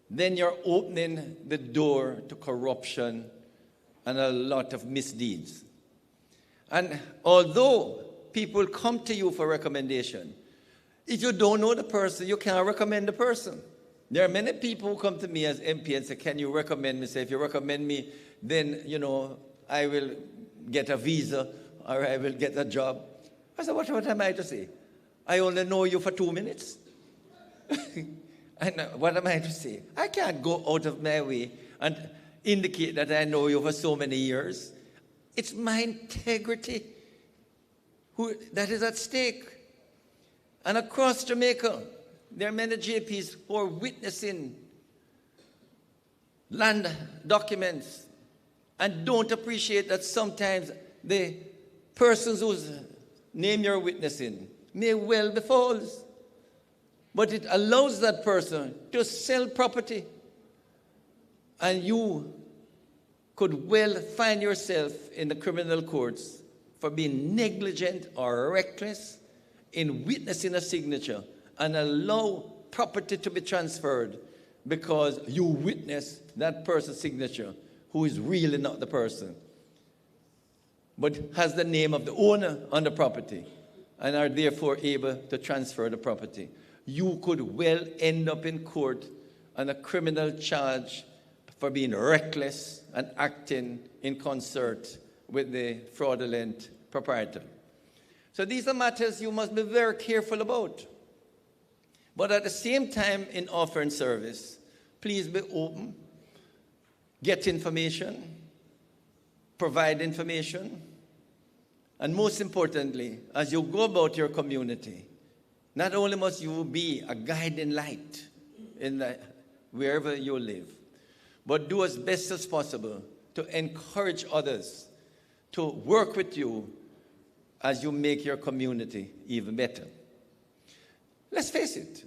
then you're opening the door to corruption and a lot of misdeeds. And although people come to you for recommendation, if you don't know the person, you can't recommend the person. There are many people who come to me as MP and say, can you recommend me? Say, if you recommend me, then, I will get a visa or I will get a job. I said, what am I to say? I only know you for 2 minutes. And what am I to say? I can't go out of my way and indicate that I know you for so many years. It's my integrity that is at stake. And across Jamaica, there are many JPs who are witnessing land documents and don't appreciate that sometimes the persons whose name you're witnessing may well be false. But it allows that person to sell property. And you could well find yourself in the criminal courts for being negligent or reckless in witnessing a signature and allow property to be transferred because you witnessed that person's signature who is really not the person, but has the name of the owner on the property and are therefore able to transfer the property. You could well end up in court on a criminal charge for being reckless and acting in concert with the fraudulent proprietor. So these are matters you must be very careful about. But at the same time, in offering service, please be open, get information, provide information, and most importantly, as you go about your community, not only must you be a guiding light in wherever you live, but do as best as possible to encourage others to work with you as you make your community even better. Let's face it,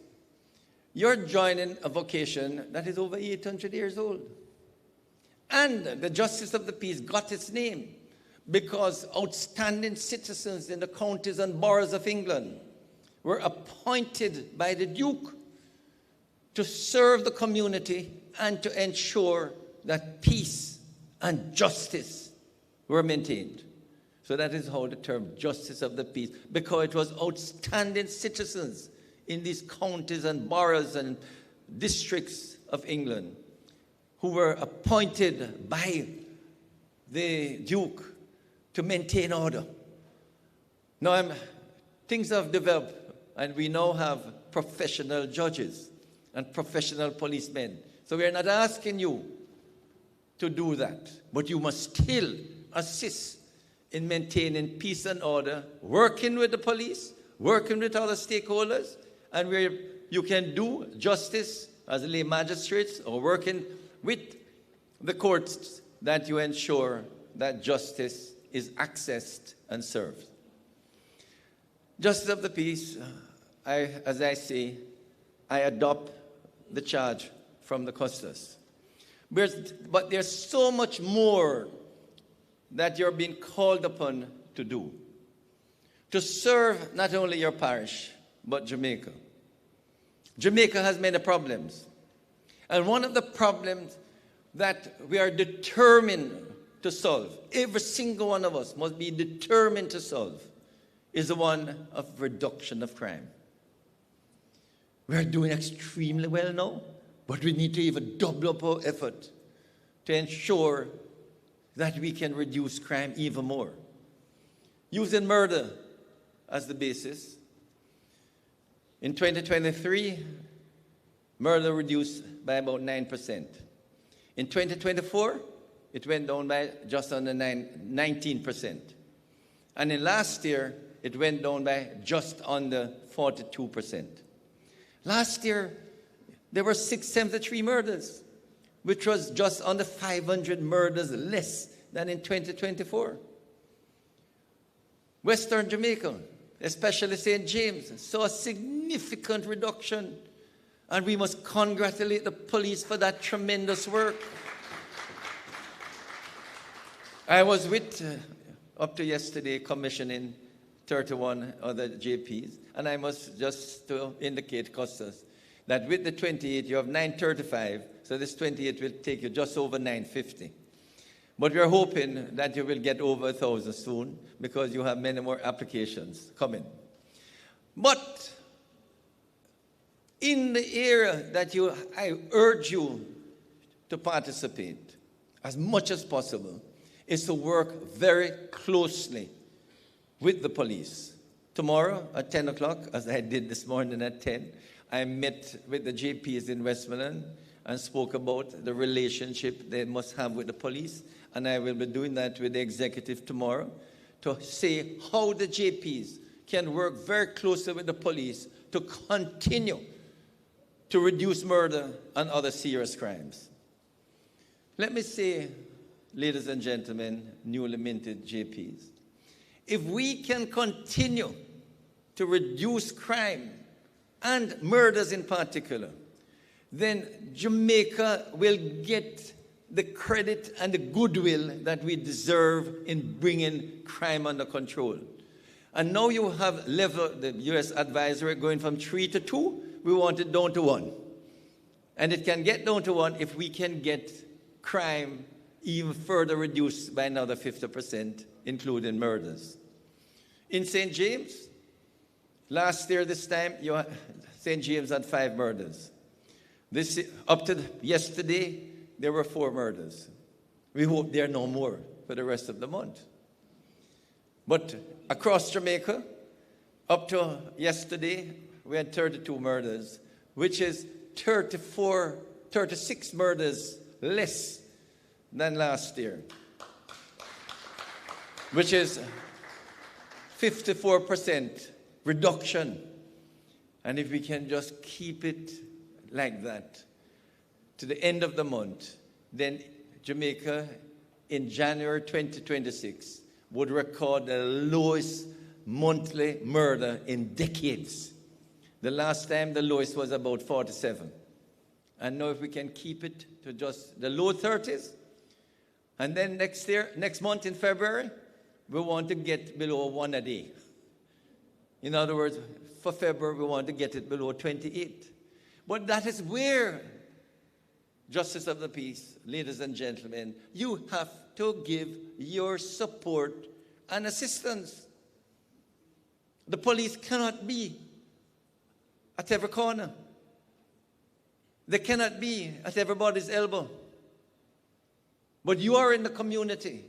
you're joining a vocation that is over 800 years old. And the Justice of the Peace got its name because outstanding citizens in the counties and boroughs of England were appointed by the Duke to serve the community and to ensure that peace and justice were maintained. So that is how the term Justice of the Peace, because it was outstanding citizens in these counties and boroughs and districts of England who were appointed by the Duke to maintain order. Now, things have developed, and we now have professional judges and professional policemen. So we are not asking you to do that, but you must still assist in maintaining peace and order, working with the police, working with other stakeholders, and where you can do justice as lay magistrates or working with the courts, that you ensure that justice is accessed and served. Justice of the Peace, as I say, I adopt the charge from the Custos. But there's so much more that you're being called upon to do. To serve not only your parish, but Jamaica. Jamaica has many problems. And one of the problems that we are determined to solve, every single one of us must be determined to solve, is the one of reduction of crime. We are doing extremely well now, but we need to even double up our effort to ensure that we can reduce crime even more. Using murder as the basis, in 2023, murder reduced by about 9%. In 2024, it went down by just under 19%. And in last year, it went down by just under 42%. Last year, there were 673 murders, which was just under 500 murders less than in 2024. Western Jamaica, especially St. James, saw a significant reduction, and we must congratulate the police for that tremendous work. I was with, up to yesterday, commissioning 31 other JPs, and I must just to indicate, Costas, that with the 28, you have 935, so this 28 will take you just over 950. But we are hoping that you will get over 1,000 soon, because you have many more applications coming. But in the area that I urge you to participate as much as possible is to work very closely with the police. Tomorrow at 10 o'clock, as I did this morning at 10, I met with the JPs in Westmoreland and spoke about the relationship they must have with the police. And I will be doing that with the executive tomorrow to say how the JPs can work very closely with the police to continue to reduce murder and other serious crimes. Let me say, ladies and gentlemen, newly minted JPs, if we can continue to reduce crime and murders in particular, then Jamaica will get the credit and the goodwill that we deserve in bringing crime under control. And now you have leveled the U.S. advisory going from 3 to 2. We want it down to 1. And it can get down to 1 if we can get crime even further reduced by another 50%, including murders. In St. James, last year this time, St. James had 5 murders. Up to yesterday, there were 4 murders. We hope there are no more for the rest of the month. But across Jamaica, up to yesterday, we had 32 murders, which is 36 murders less than last year, which is 54% reduction. And if we can just keep it like that to the end of the month, then Jamaica in January 2026 would record the lowest monthly murder in decades. The last time the lowest was about 47. And now if we can keep it to just the low 30s, and then next month in February, we want to get below 1 a day. In other words, for February, we want to get it below 28. But that is where, Justice of the Peace, ladies and gentlemen, you have to give your support and assistance. The police cannot be at every corner. They cannot be at everybody's elbow. But you are in the community,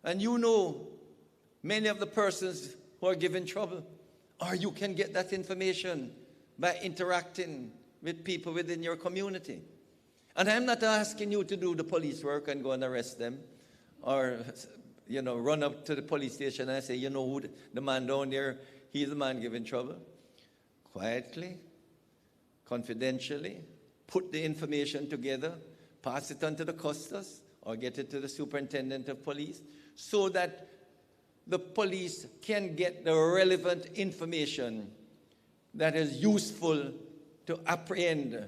and you know many of the persons who are giving trouble, or you can get that information by interacting with people within your community. And I'm not asking you to do the police work and go and arrest them, or run up to the police station and say, who the man down there, he's the man giving trouble. Quietly, confidentially, put the information together, pass it on to the custos, or get it to the superintendent of police, so that the police can get the relevant information that is useful to apprehend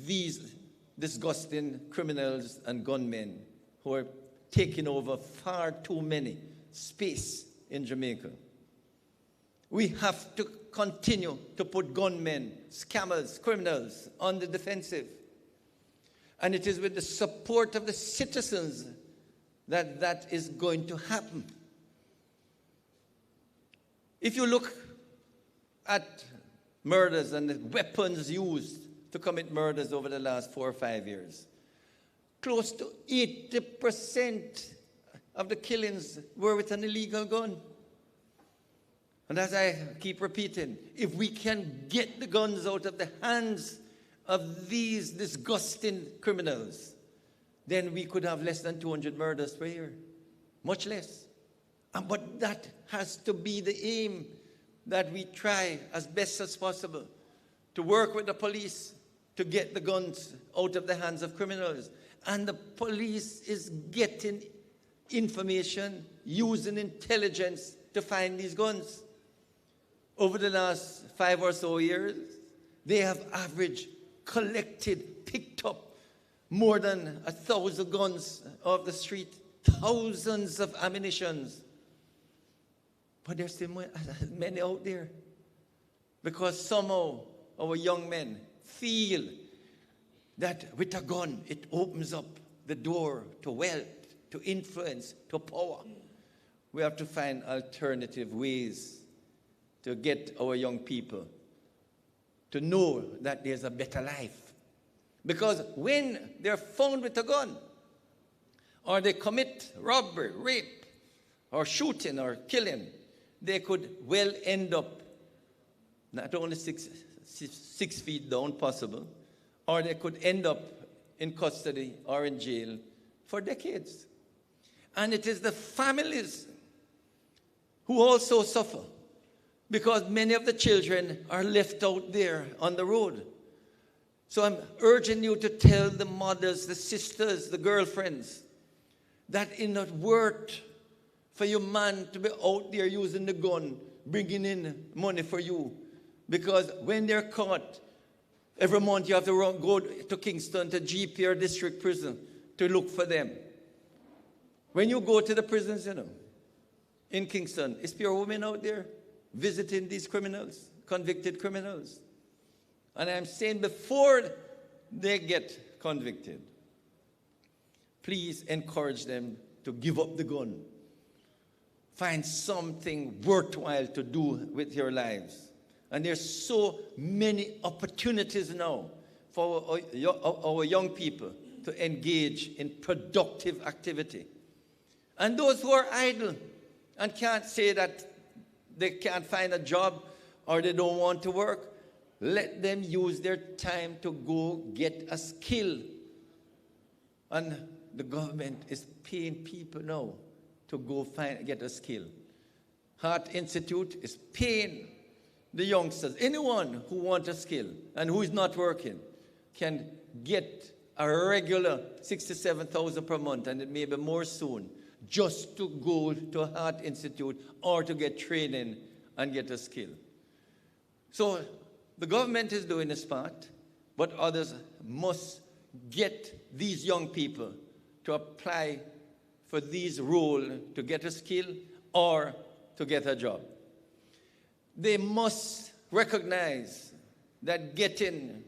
these disgusting criminals and gunmen who are taking over far too many space in Jamaica. We have to continue to put gunmen, scammers, criminals on the defensive. And it is with the support of the citizens that that is going to happen. If you look at murders and the weapons used to commit murders over the last 4 or 5 years, close to 80% of the killings were with an illegal gun. And as I keep repeating, if we can get the guns out of the hands of these disgusting criminals, then we could have less than 200 murders per year. Much less. But that has to be the aim, that we try as best as possible to work with the police to get the guns out of the hands of criminals. And the police is getting information, using intelligence to find these guns. Over the last 5 or so years, they have averaged, collected, picked up more than 1,000 guns off the street, thousands of ammunitions. But there's still many out there. Because somehow our young men feel that with a gun, it opens up the door to wealth, to influence, to power. We have to find alternative ways to get our young people to know that there's a better life. Because when they're found with a gun, or they commit robbery, rape, or shooting, or killing, they could well end up not only six feet down possible, or they could end up in custody or in jail for decades. And it is the families who also suffer, because many of the children are left out there on the road. So I'm urging you to tell the mothers, the sisters, the girlfriends, that it's not worth for your man to be out there using the gun, bringing in money for you. Because when they're caught, every month you have to go to Kingston, to GP or district prison to look for them. When you go to the prisons, in Kingston, is pure women out there visiting these criminals, convicted criminals. And I'm saying before they get convicted, please encourage them to give up the gun. Find something worthwhile to do with your lives. And there's so many opportunities now for our young people to engage in productive activity. And those who are idle and can't say that they can't find a job or they don't want to work, let them use their time to go get a skill. And the government is paying people now to go get a skill. Heart Institute is paying the youngsters, anyone who wants a skill and who is not working, can get a regular 67,000 per month, and it may be more soon, just to go to a Heart Institute or to get training and get a skill. So the government is doing its part, but others must get these young people to apply for these roles to get a skill or to get a job. They must recognize that getting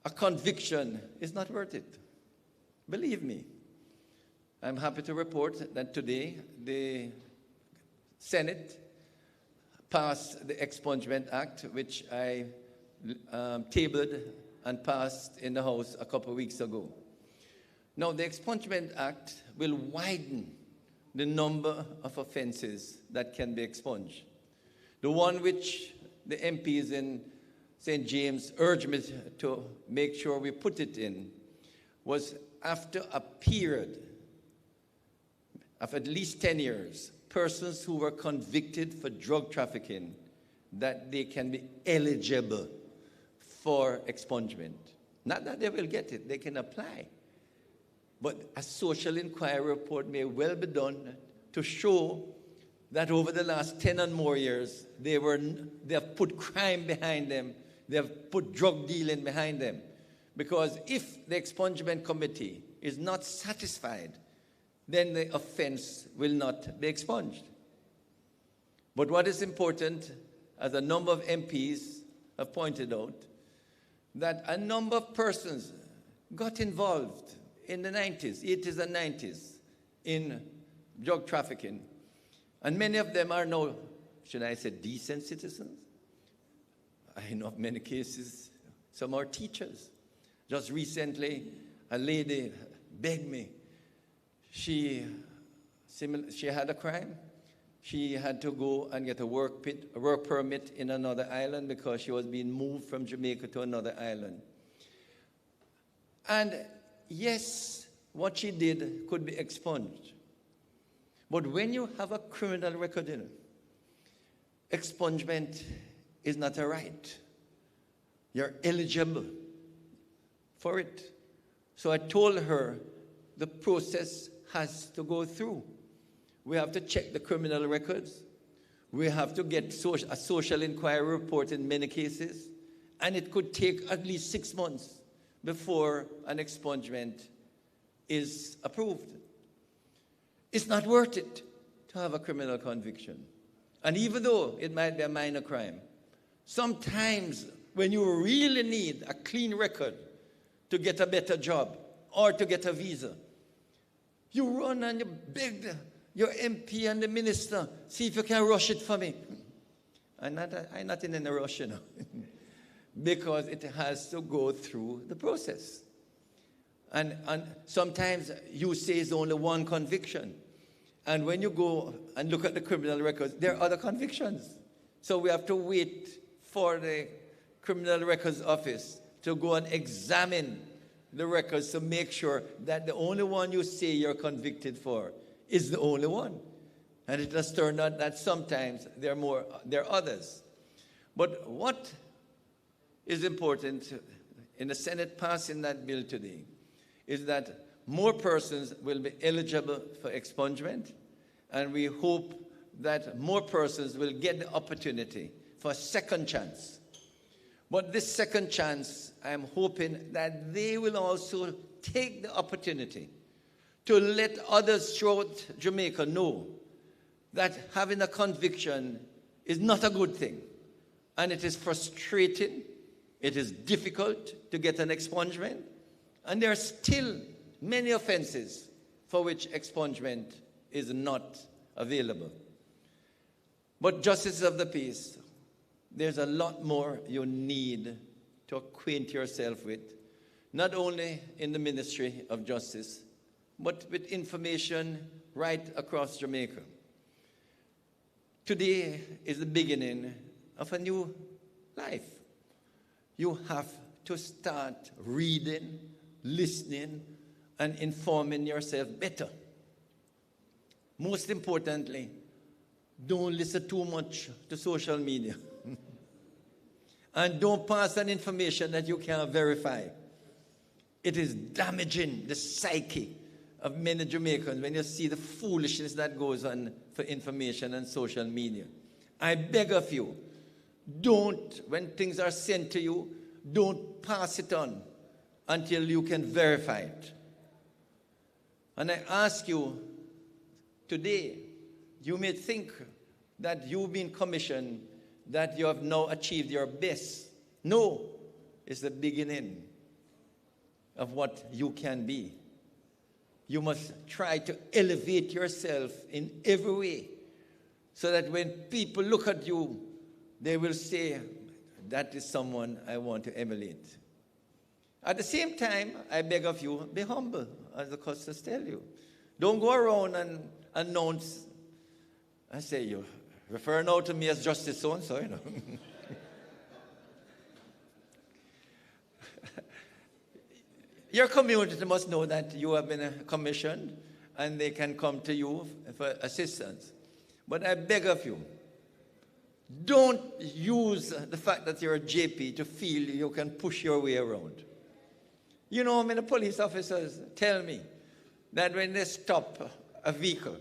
a conviction is not worth it. Believe me. I'm happy to report that today the Senate passed the Expungement Act, which I tabled and passed in the House a couple of weeks ago. Now, the Expungement Act will widen the number of offenses that can be expunged. The one which the MPs in St. James urged me to make sure we put it in was after a period of at least 10 years, persons who were convicted for drug trafficking, that they can be eligible for expungement. Not that they will get it, they can apply. But a social inquiry report may well be done to show that over the last 10 and more years, they have put crime behind them, they have put drug dealing behind them. Because if the expungement committee is not satisfied, then the offense will not be expunged. But what is important, as a number of MPs have pointed out, that a number of persons got involved in the 90s, 80s and 90s in drug trafficking. And many of them are now, should I say, decent citizens? I know of many cases, some are teachers. Just recently, a lady begged me. She had a crime. She had to go and get a work permit in another island because she was being moved from Jamaica to another island. And yes, what she did could be expunged. But when you have a criminal record in it, expungement is not a right. You're eligible for it. So I told her the process has to go through. We have to check the criminal records. We have to get a social inquiry report in many cases. And it could take at least 6 months before an expungement is approved. It's not worth it to have a criminal conviction. And even though it might be a minor crime, sometimes when you really need a clean record to get a better job or to get a visa, you run and you beg your MP and the minister, see if you can rush it for me. I'm not in any rush, you know, because it has to go through the process. And sometimes you say it's only one conviction. And when you go and look at the criminal records, there are other convictions. So we have to wait for the Criminal Records Office to go and examine the records to make sure that the only one you say you're convicted for is the only one. And it has turned out that sometimes there are others. But what is important in the Senate passing that bill today is that more persons will be eligible for expungement, and we hope that more persons will get the opportunity for a second chance. But this second chance, I'm hoping that they will also take the opportunity to let others throughout Jamaica know that having a conviction is not a good thing. And it is frustrating, it is difficult to get an expungement, and there are still many offenses for which expungement is not available. But justices of the peace, there's a lot more you need to acquaint yourself with, not only in the Ministry of Justice, but with information right across Jamaica. Today is the beginning of a new life. You have to start reading, listening, and informing yourself better. Most importantly, don't listen too much to social media. And don't pass on information that you can't verify. It is damaging the psyche of many Jamaicans when you see the foolishness that goes on for information and social media. I beg of you, don't, when things are sent to you, don't pass it on until you can verify it. And I ask you today, you may think that you've been commissioned, that you have now achieved your best. No, it's the beginning of what you can be. You must try to elevate yourself in every way so that when people look at you, they will say, that is someone I want to emulate. At the same time, I beg of you, be humble, as the customers tell you. Don't go around and announce, I say, you refer now to me as Justice so-and-so, you know. Your community must know that you have been commissioned and they can come to you for assistance. But I beg of you, don't use the fact that you're a JP to feel you can push your way around. You know, many police officers tell me that when they stop a vehicle,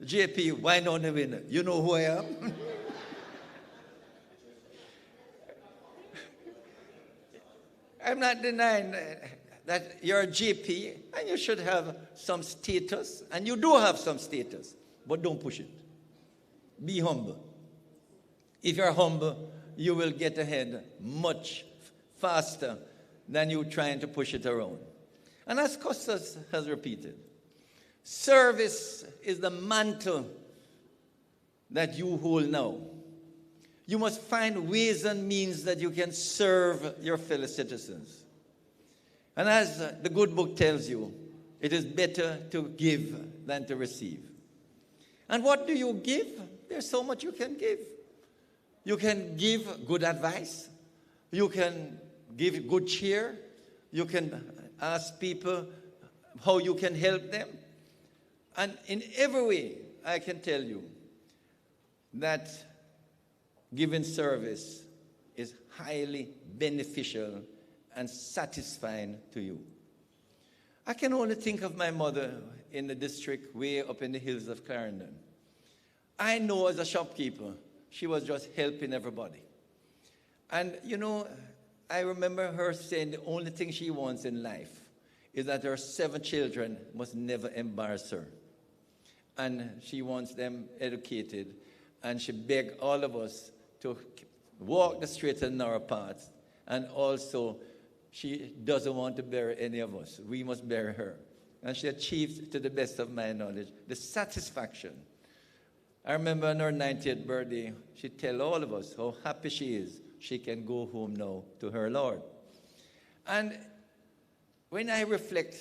JP, why not the winner? You know who I am? I'm not denying that you're a GP and you should have some status, and you do have some status, but don't push it. Be humble. If you're humble, you will get ahead much faster than you trying to push it around. And as Costas has repeated, service is the mantle that you hold now. You must find ways and means that you can serve your fellow citizens. And as the good book tells you, it is better to give than to receive. And what do you give? There's so much you can give. You can give good advice. You can give good cheer. You can ask people how you can help them. And in every way, I can tell you that giving service is highly beneficial and satisfying to you. I can only think of my mother in the district way up in the hills of Clarendon. I know as a shopkeeper, she was just helping everybody. And you know, I remember her saying the only thing she wants in life is that her 7 children must never embarrass her. And she wants them educated. And she begged all of us to walk the straight and narrow path. And also, she doesn't want to bury any of us. We must bury her. And she achieved, to the best of my knowledge, the satisfaction. I remember on her 90th birthday, she tell all of us how happy she is. She can go home now to her Lord. And when I reflect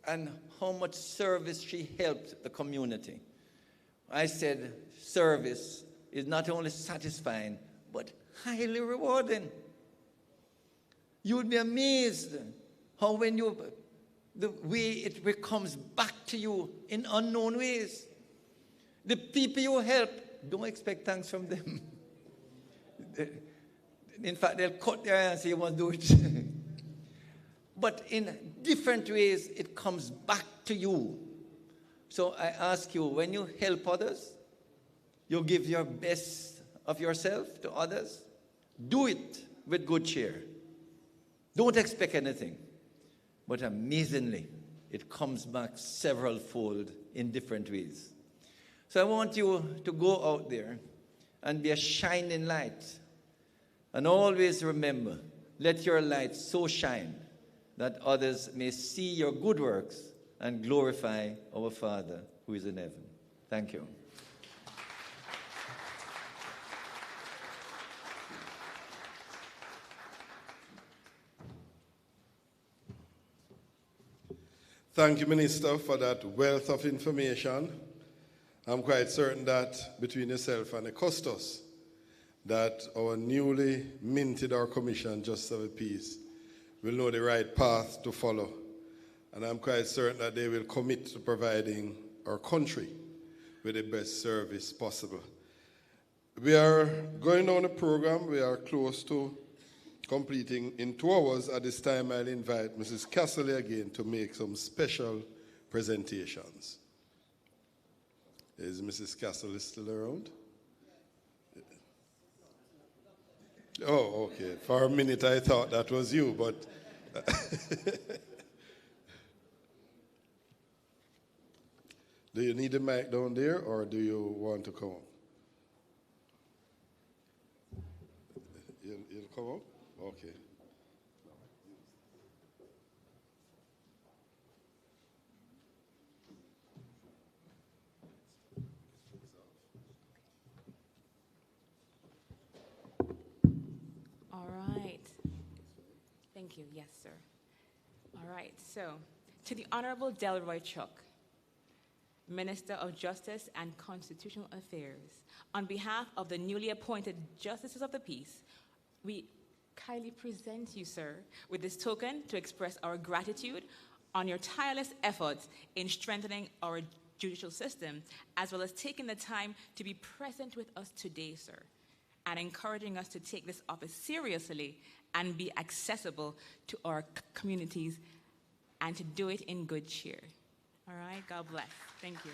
on how much service she helped the community, I said, service is not only satisfying, but highly rewarding. You would be amazed how the way it comes back to you in unknown ways. The people you help, don't expect thanks from them. In fact, they'll cut their hands and say, you won't do it. But in different ways, it comes back to you. So I ask you, when you help others, you give your best of yourself to others, do it with good cheer. Don't expect anything. But amazingly, it comes back several-fold in different ways. So I want you to go out there and be a shining light. And always remember, let your light so shine that others may see your good works and glorify our Father who is in heaven. Thank you. Thank you, Minister, for that wealth of information. I'm quite certain that between yourself and the Custos, that our newly minted our commission, Justice of the Peace, will know the right path to follow. And I'm quite certain that they will commit to providing our country with the best service possible. We are going on a program. We are close to completing in 2 hours. At this time, I'll invite Mrs. Casserly again to make some special presentations. Is Mrs. Casserly still around? Oh, okay. For a minute, I thought that was you, but... Do you need a mic down there, or do you want to come up? You'll come up? Okay. All right. Thank you. Yes, sir. All right. So, to the Honorable Delroy Chuck, Minister of Justice and Constitutional Affairs, on behalf of the newly appointed Justices of the Peace, we kindly present you, sir, with this token to express our gratitude on your tireless efforts in strengthening our judicial system, as well as taking the time to be present with us today, sir, and encouraging us to take this office seriously and be accessible to our communities and to do it in good cheer. All right, God bless. Thank you.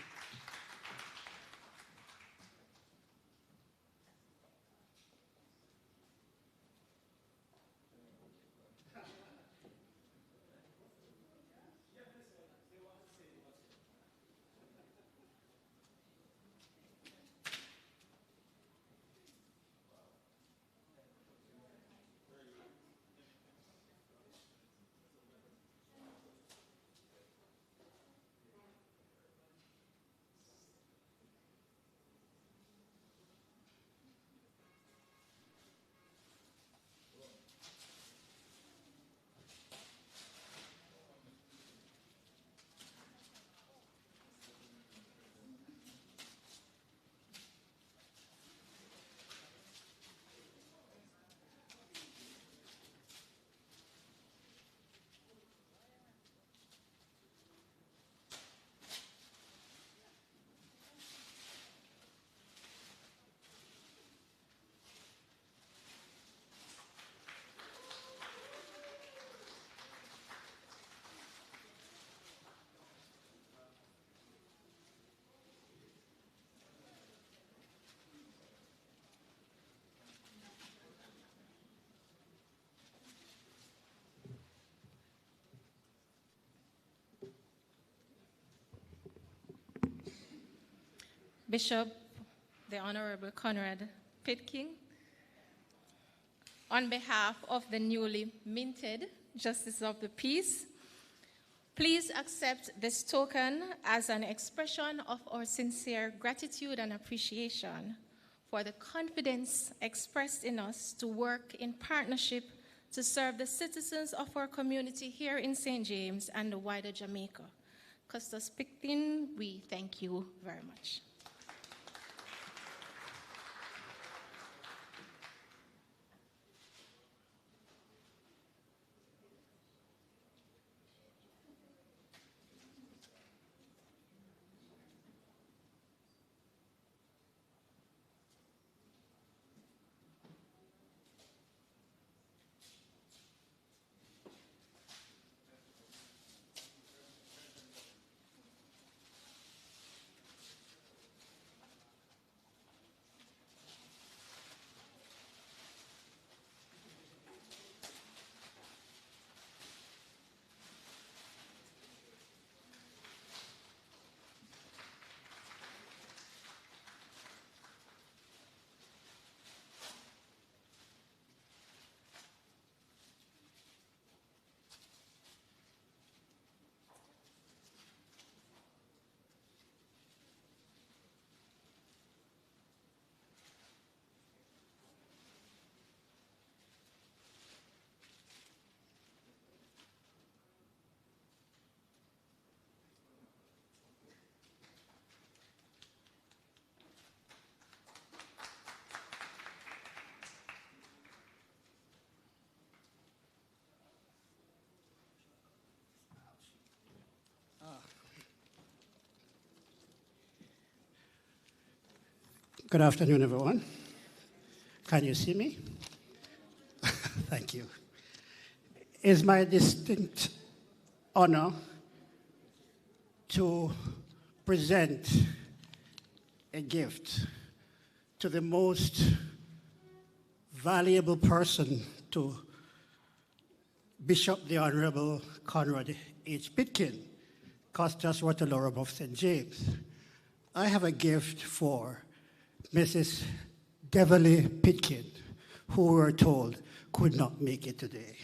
Bishop, the Honorable Conrad Pitkin, on behalf of the newly minted Justice of the Peace, please accept this token as an expression of our sincere gratitude and appreciation for the confidence expressed in us to work in partnership to serve the citizens of our community here in St. James and the wider Jamaica. Custos Pitkin, we thank you very much. Good afternoon, everyone. Can you see me? Thank you. It's my distinct honor to present a gift to the most valuable person to Bishop the Honorable Conrad H. Pitkin, Custos Rotulorum of St. James. I have a gift for Mrs. Deverly Pitkin, who we're told could not make it today.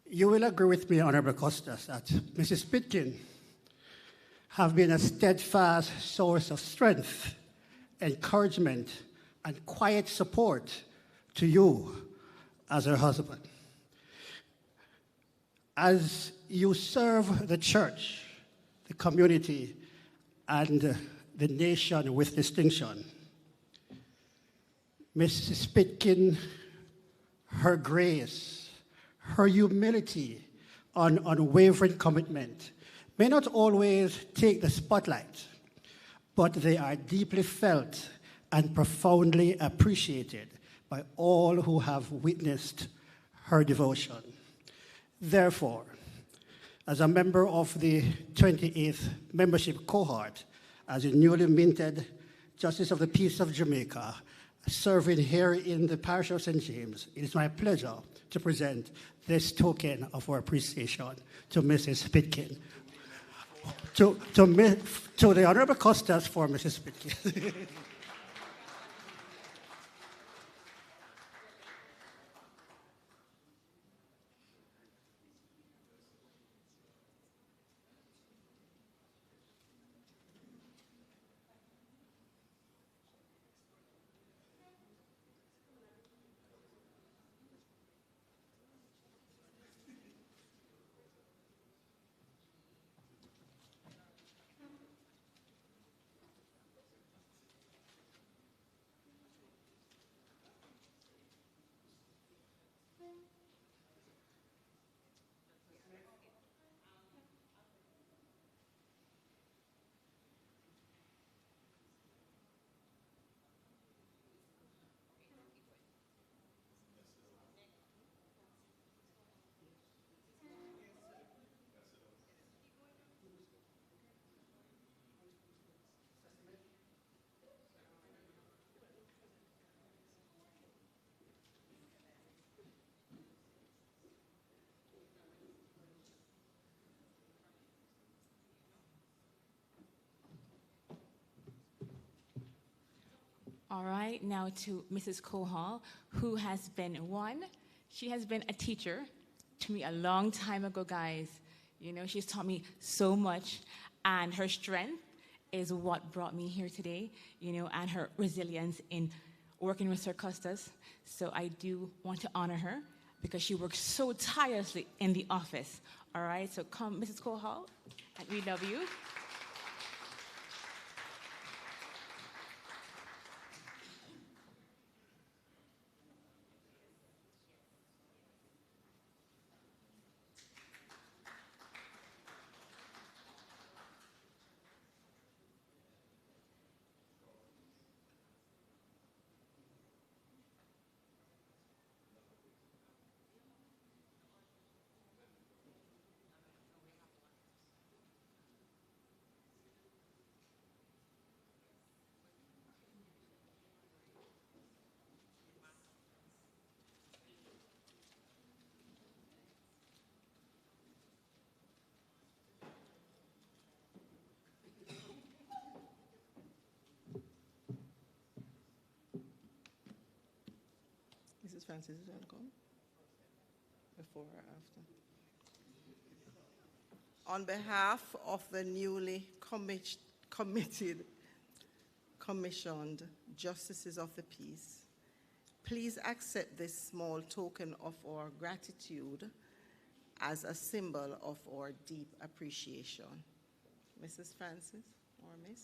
You will agree with me, Honorable Custos, that Mrs. Pitkin have been a steadfast source of strength, encouragement, and quiet support to you as her husband. As you serve the church, the community, and the nation with distinction, Mrs. Pitkin, her grace, her humility, and unwavering commitment may not always take the spotlight, but they are deeply felt and profoundly appreciated by all who have witnessed her devotion. Therefore, as a member of the 28th membership cohort, as a newly minted Justice of the Peace of Jamaica, serving here in the parish of St. James, it is my pleasure to present this token of our appreciation to Mrs. Pitkin. To the Honorable Custos for Mrs. Pitkin. All right, now to Mrs. Kohal, who has been she has been a teacher to me a long time ago, guys. You know, she's taught me so much, and her strength is what brought me here today, you know, and her resilience in working with Sir Custis. So I do want to honor her because she works so tirelessly in the office. All right, so come, Mrs. Kohal, and we love you. Mrs. Francis is going to come? Before or after? On behalf of the newly commissioned Justices of the Peace, please accept this small token of our gratitude as a symbol of our deep appreciation. Mrs. Francis or Miss?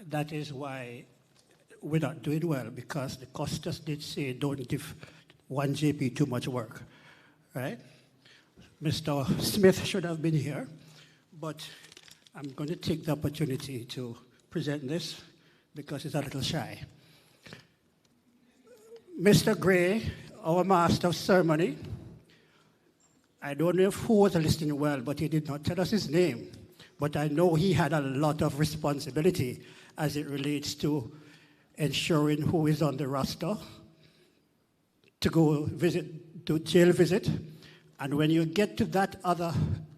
That is why we're not doing well, because the Costas did say don't give one JP too much work, right? Mr. Smith should have been here, but I'm going to take the opportunity to present this because he's a little shy. Mr. Gray, our master of ceremony, I don't know who was listening well, but he did not tell us his name. But I know he had a lot of responsibility as it relates to ensuring who is on the roster to go visit, to jail visit. And when you get to that other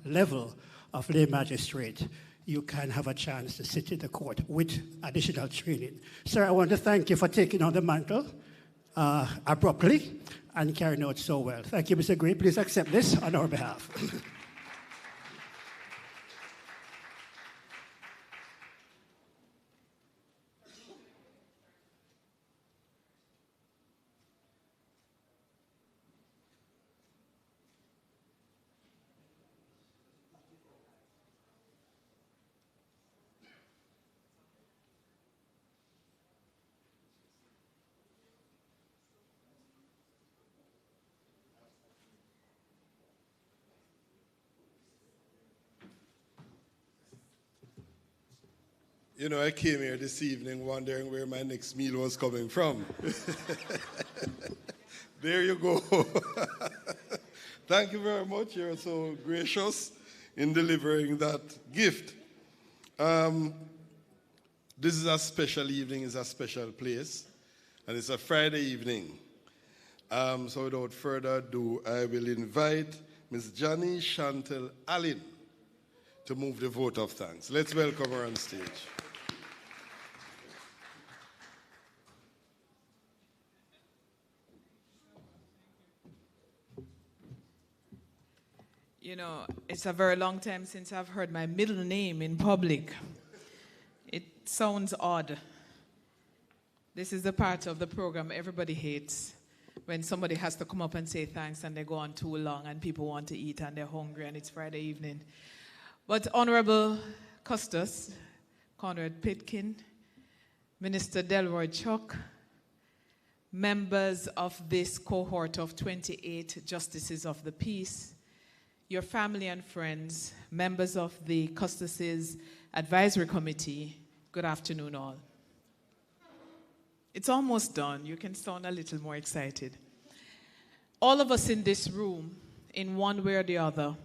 level of lay magistrate, you can have a chance to sit in the court with additional training. Sir, I want to thank you for taking on the mantle abruptly and carrying out so well. Thank you, Mr. Gray. Please accept this on our behalf. You know, I came here this evening wondering where my next meal was coming from. There you go. Thank you very much. You're so gracious in delivering that gift. This is a special evening, it's a special place, and it's a Friday evening. So without further ado, I will invite Ms. Johnny Chantel Allen to move the vote of thanks. Let's welcome her on stage. You know, it's a very long time since I've heard my middle name in public. It sounds odd. This is the part of the program everybody hates, when somebody has to come up and say thanks and they go on too long and people want to eat and they're hungry and it's Friday evening. But Honorable Custis, Conrad Pitkin, Minister Delroy Chuck, members of this cohort of 28 Justices of the Peace, your family and friends, members of the Custis Advisory Committee, good afternoon all. It's almost done. You can sound a little more excited. All of us in this room, in one way or the other,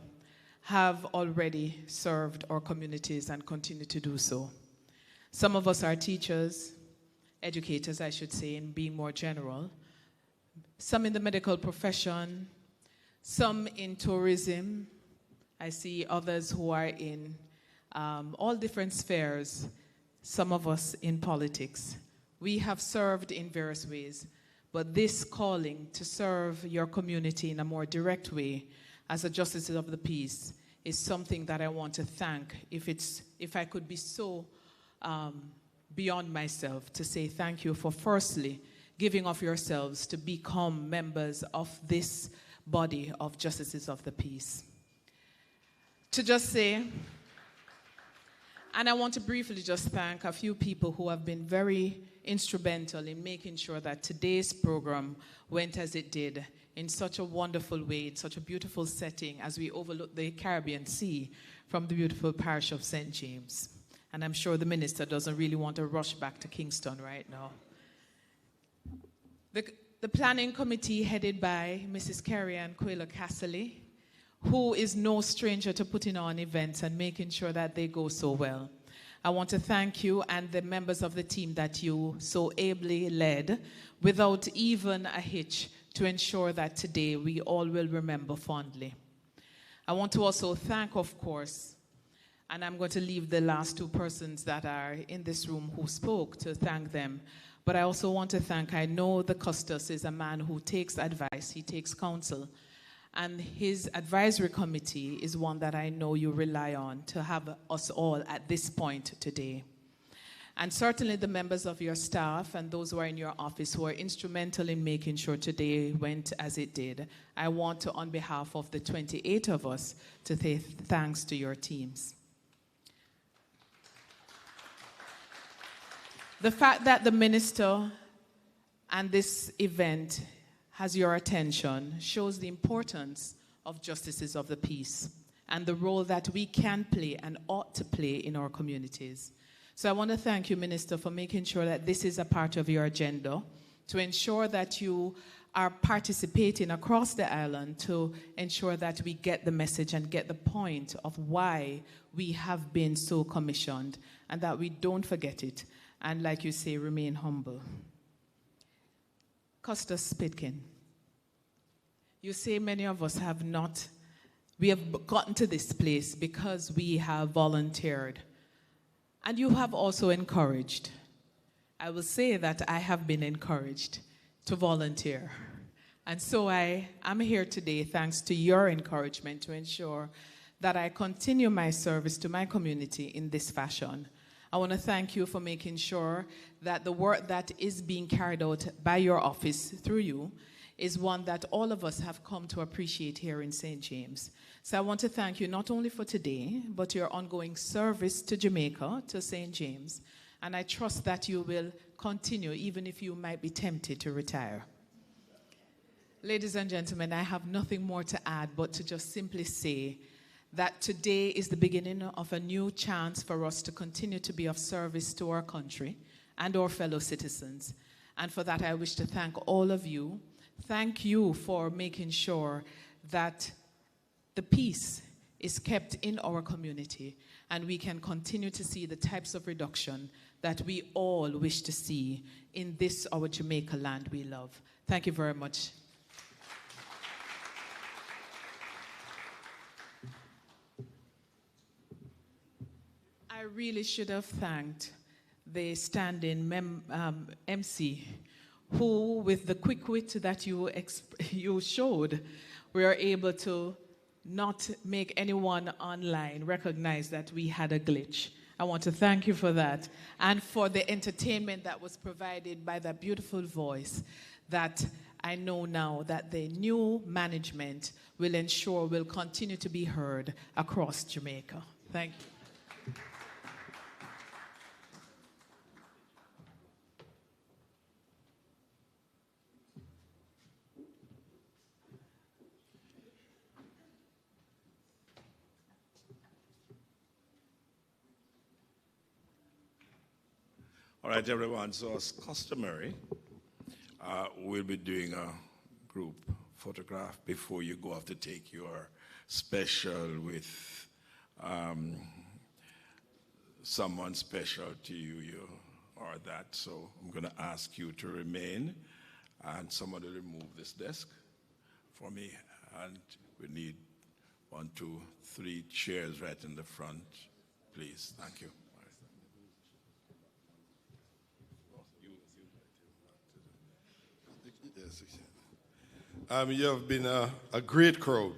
have already served our communities and continue to do so. Some of us are teachers, educators, I should say, in being more general. Some in the medical profession, some in tourism. I see others who are in all different spheres, some of us in politics. We have served in various ways, but this calling to serve your community in a more direct way as a justice of the peace is something that I want to thank. If I could be so beyond myself to say thank you for firstly giving of yourselves to become members of this body of justices of the peace. To just say, and I want to briefly just thank a few people who have been very instrumental in making sure that today's program went as it did in such a wonderful way, in such a beautiful setting as we overlook the Caribbean Sea from the beautiful parish of St. James. And I'm sure the minister doesn't really want to rush back to Kingston right now. The planning committee headed by Mrs. Carrie-Ann Quayler-Casserly, who is no stranger to putting on events and making sure that they go so well. I want to thank you and the members of the team that you so ably led without even a hitch to ensure that today we all will remember fondly. I want to also thank, of course, and I'm going to leave the last two persons that are in this room who spoke to thank them, but I also want to thank, I know the Custis is a man who takes advice, he takes counsel, and his advisory committee is one that I know you rely on to have us all at this point today. And certainly the members of your staff and those who are in your office who are instrumental in making sure today went as it did. I want to, on behalf of the 28 of us, to say thanks to your teams. The fact that the minister and this event has your attention shows the importance of justices of the peace and the role that we can play and ought to play in our communities. So I want to thank you, Minister, for making sure that this is a part of your agenda, to ensure that you are participating across the island to ensure that we get the message and get the point of why we have been so commissioned and that we don't forget it. And like you say, remain humble. Custis Pitkin, you say many of us have not, we have gotten to this place because we have volunteered. And you have also encouraged. I will say that I have been encouraged to volunteer. And so I am here today thanks to your encouragement to ensure that I continue my service to my community in this fashion. I want to thank you for making sure that the work that is being carried out by your office through you is one that all of us have come to appreciate here in St. James. So I want to thank you not only for today, but your ongoing service to Jamaica, to St. James. And I trust that you will continue, even if you might be tempted to retire. Ladies and gentlemen, I have nothing more to add but to just simply say that today is the beginning of a new chance for us to continue to be of service to our country and our fellow citizens. And for that, I wish to thank all of you. Thank you for making sure that the peace is kept in our community and we can continue to see the types of reduction that we all wish to see in this, our Jamaica land we love. Thank you very much. I really should have thanked the stand-in MC who, with the quick wit that you showed, we are able to not make anyone online recognize that we had a glitch. I want to thank you for that and for the entertainment that was provided by that beautiful voice that I know now that the new management will ensure will continue to be heard across Jamaica. Thank you. All right, everyone. So, as customary, we'll be doing a group photograph before you go off to take your special with someone special to you or that. So, I'm going to ask you to remain, and someone will remove this desk for me. And we need 1, 2, 3 chairs right in the front, please. Thank you. You have been a great crowd,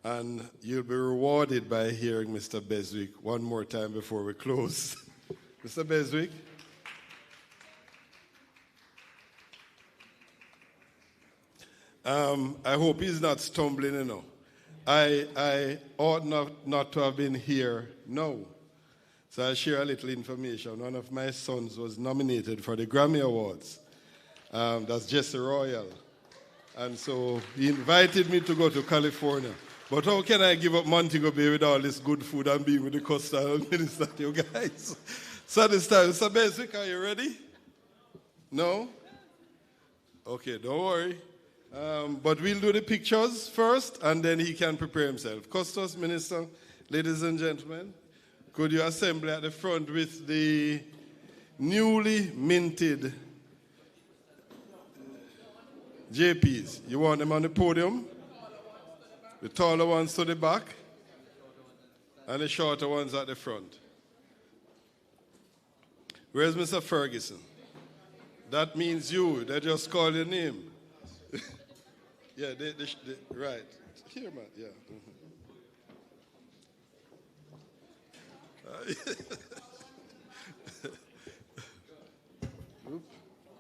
and you'll be rewarded by hearing Mr. Beswick one more time before we close. Mr. Beswick. I hope he's not stumbling, you know. I ought not to have been here now. So I'll share a little information. One of my sons was nominated for the Grammy Awards. That's Jesse Royal. And so he invited me to go to California. But how can I give up Montego Bay with all this good food and being with the coastal minister, you guys? So this time, Mr. Beswick, are you ready? No? Okay, don't worry. But we'll do the pictures first, and then he can prepare himself. Custos, Minister, ladies and gentlemen, could you assemble at the front with the newly minted JPs? You want them on the podium? The taller ones to the back, and the shorter ones at the front. Where's Mr. Ferguson? That means you. They just call your name. Yeah, right. Here, man, yeah.